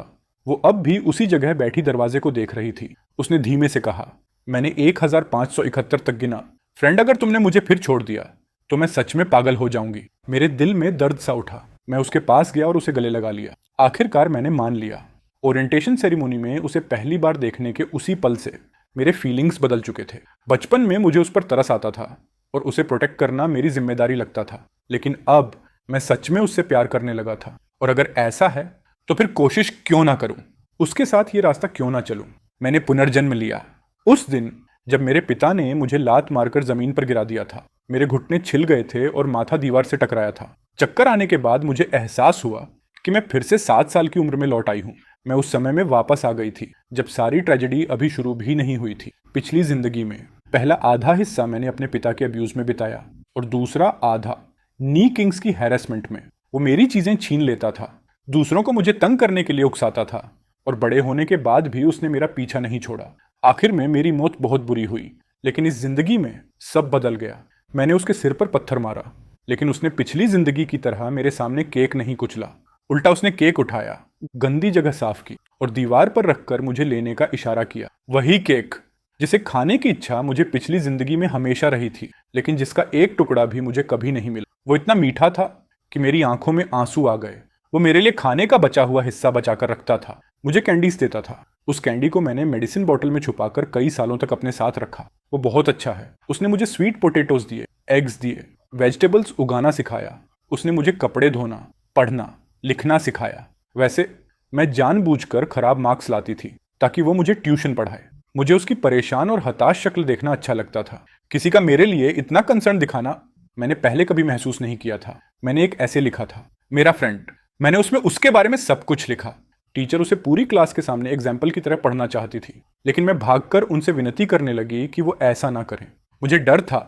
वो अब भी उसी जगह बैठी दरवाजे को देख रही थी। उसने धीमे से कहा, मैंने 1571 तक गिना। फ्रेंड, अगर तुमने मुझे फिर छोड़ दिया तो मैं सच में पागल हो जाऊंगी। मेरे दिल में दर्द सा उठा। मैं उसके पास गया और उसे गले लगा लिया। आखिरकार मैंने मान लिया। ओरिएंटेशन सेरेमनी में उसे पहली बार देखने के उसी पल से मेरे फीलिंग्स बदल चुके थे। बचपन में मुझे उस पर तरस आता था और उसे प्रोटेक्ट करना मेरी जिम्मेदारी लगता था, लेकिन अब मैं सच में उससे प्यार करने लगा था। और अगर ऐसा है तो फिर कोशिश क्यों ना करूं, उसके साथ ये रास्ता क्यों ना चलूं। मैंने पुनर्जन्म लिया। उस दिन जब मेरे पिता ने मुझे लात मारकर जमीन पर गिरा दिया था, मेरे घुटने छिल गए थे और माथा दीवार से टकराया था। चक्कर आने के बाद मुझे एहसास हुआ कि मैं फिर से 7 साल की उम्र में लौट आई हूँ। मैं उस समय में वापस आ गई थी जब सारी ट्रेजेडी अभी शुरू भी नहीं हुई थी। पिछली जिंदगी में पहला आधा हिस्सा मैंने अपने पिता के अब्यूज में बिताया और दूसरा आधा नी किंग्स की हैरेसमेंट में। वो मेरी चीजें छीन लेता था, दूसरों को मुझे तंग करने के लिए उकसाता था, और बड़े होने के बाद भी उसने मेरा पीछा नहीं छोड़ा। आखिर में मेरी मौत बहुत बुरी हुई, लेकिन इस जिंदगी में सब बदल गया। मैंने उसके सिर पर पत्थर मारा, लेकिन उसने पिछली जिंदगी की तरह मेरे सामने केक नहीं कुचला। उल्टा उसने केक उठाया, गंदी जगह साफ की और दीवार पर रखकर मुझे लेने का इशारा किया। वही केक जिसे खाने की इच्छा मुझे पिछली जिंदगी में हमेशा रही थी, लेकिन जिसका एक टुकड़ा भी मुझे कभी नहीं मिला। वो इतना मीठा था कि मेरी आंखों में आंसू आ गए। वो मेरे लिए खाने का बचा हुआ हिस्सा बचाकर रखता था, मुझे कैंडीज देता था। उस कैंडी को मैंने मेडिसिन बॉटल में छुपाकर कई सालों तक अपने साथ रखा। वो बहुत अच्छा है। उसने मुझे स्वीट पोटैटोज दिए, एग्स दिए, वेजिटेबल्स उगाना सिखाया। उसने मुझे कपड़े धोना, पढ़ना, लिखना सिखाया। वैसे मैं जानबूझकर खराब मार्क्स लाती थी ताकि वो मुझे ट्यूशन पढ़ाए। मुझे उसकी परेशान और हताश शक्ल देखना अच्छा लगता था। किसी का मेरे लिए इतना कंसर्न दिखाना मैंने पहले कभी महसूस नहीं किया था। मैंने एक ऐसे लिखा था, मेरा फ्रेंड। मैंने उसमें उसके बारे में सब कुछ लिखा। टीचर उसे पूरी क्लास के सामने एग्जाम्पल की तरह पढ़ना चाहती थी, लेकिन मैं भागकर उनसे विनती करने लगी कि वो ऐसा ना करें। मुझे डर था,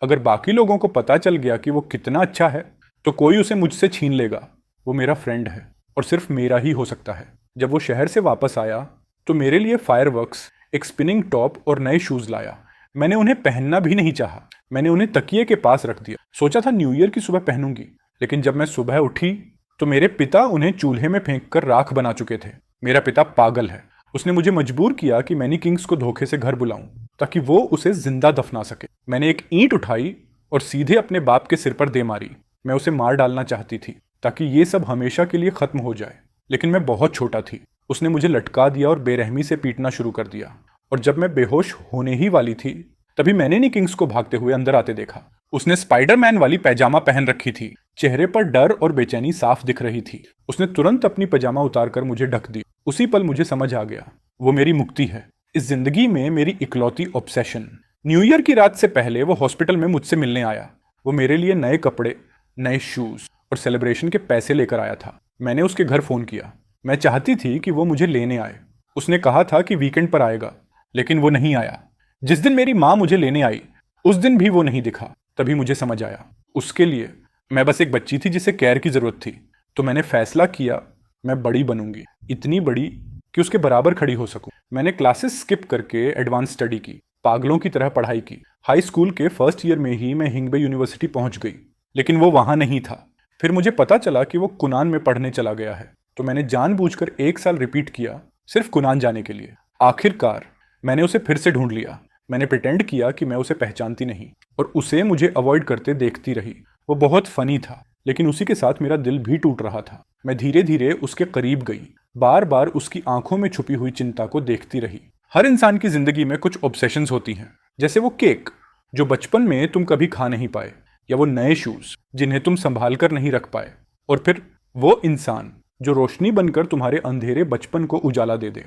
अगर बाकी लोगों को पता चल गया कि वो कितना अच्छा है तो कोई उसे मुझसे छीन लेगा। वो मेरा फ्रेंड है और सिर्फ मेरा ही हो सकता है। जब वो शहर से वापस आया तो मेरे लिए फायरवर्क्स, एक स्पिनिंग टॉप और नए शूज लाया। मैंने उन्हें पहनना भी नहीं चाहा। मैंने उन्हें तकिए के पास रख दिया। सोचा था न्यू ईयर की सुबह पहनूंगी, लेकिन जब मैं सुबह उठी तो मेरे पिता उन्हें चूल्हे में फेंक कर राख बना चुके थे। मेरा पिता पागल है। उसने मुझे मजबूर किया कि मैनी किंग्स को धोखे से घर बुलाऊं ताकि वो उसे जिंदा दफना सके। मैंने एक ईंट उठाई और सीधे अपने बाप के सिर पर दे मारी। मैं उसे मार डालना चाहती थी ताकि ये सब हमेशा के लिए खत्म हो जाए, लेकिन मैं बहुत छोटा थी। उसने मुझे लटका दिया और बेरहमी से पीटना शुरू कर दिया, और जब मैं बेहोश होने ही वाली थी तभी मैंने नी किंग्स को भागते हुए अंदर आते देखा। उसने स्पाइडरमैन वाली पैजामा पहन रखी थी। चेहरे पर डर और बेचैनी साफ दिख रही थी। उसने तुरंत अपनी पैजामा उतारकर मुझे ढक दी। उसी पल मुझे समझ आ गया, वो मेरी मुक्ति है, इस जिंदगी में मेरी इकलौती ऑब्सेशन। न्यू ईयर की रात से पहले वो हॉस्पिटल में मुझसे मिलने आया। वो मेरे लिए नए कपड़े, नए शूज और सेलिब्रेशन के पैसे लेकर आया था। मैंने उसके घर फोन किया। मैं चाहती थी कि वो मुझे लेने आए। उसने कहा था कि वीकेंड पर आएगा, लेकिन वो नहीं आया। जिस दिन मेरी माँ मुझे लेने आई उस दिन भी वो नहीं दिखा। तभी मुझे समझ आया, उसके लिए मैं बस एक बच्ची थी जिसे केयर की जरूरत थी। तो मैंने फैसला किया, मैं बड़ी बनूंगी, इतनी बड़ी कि उसके बराबर खड़ी हो सकूं। मैंने क्लासेस स्किप करके एडवांस स्टडी की, पागलों की तरह पढ़ाई की। हाई स्कूल के फर्स्ट ईयर में ही मैं हिंगबे यूनिवर्सिटी पहुंच गई, लेकिन वो वहां नहीं था। फिर मुझे पता चला कि वो कुनान में पढ़ने चला गया है, तो मैंने जानबूझकर 1 साल रिपीट किया सिर्फ कुनान जाने के लिए। आखिरकार मैंने उसे फिर से ढूंढ लिया। मैंने प्रिटेंड किया कि मैं उसे पहचानती नहीं और उसे मुझे अवॉइड करते देखती रही। वो बहुत फनी था, लेकिन उसी के साथ मेरा दिल भी टूट रहा था। मैं धीरे धीरे उसके करीब गई, बार बार उसकी आंखों में छुपी हुई चिंता को देखती रही। हर इंसान की जिंदगी में कुछ ऑब्सेशंस होती हैं, जैसे वो केक जो बचपन में तुम कभी खा नहीं पाए, या वो नए शूज जिन्हें तुम संभाल कर नहीं रख पाए, और फिर वो इंसान जो रोशनी बनकर तुम्हारे अंधेरे बचपन को उजाला दे दे।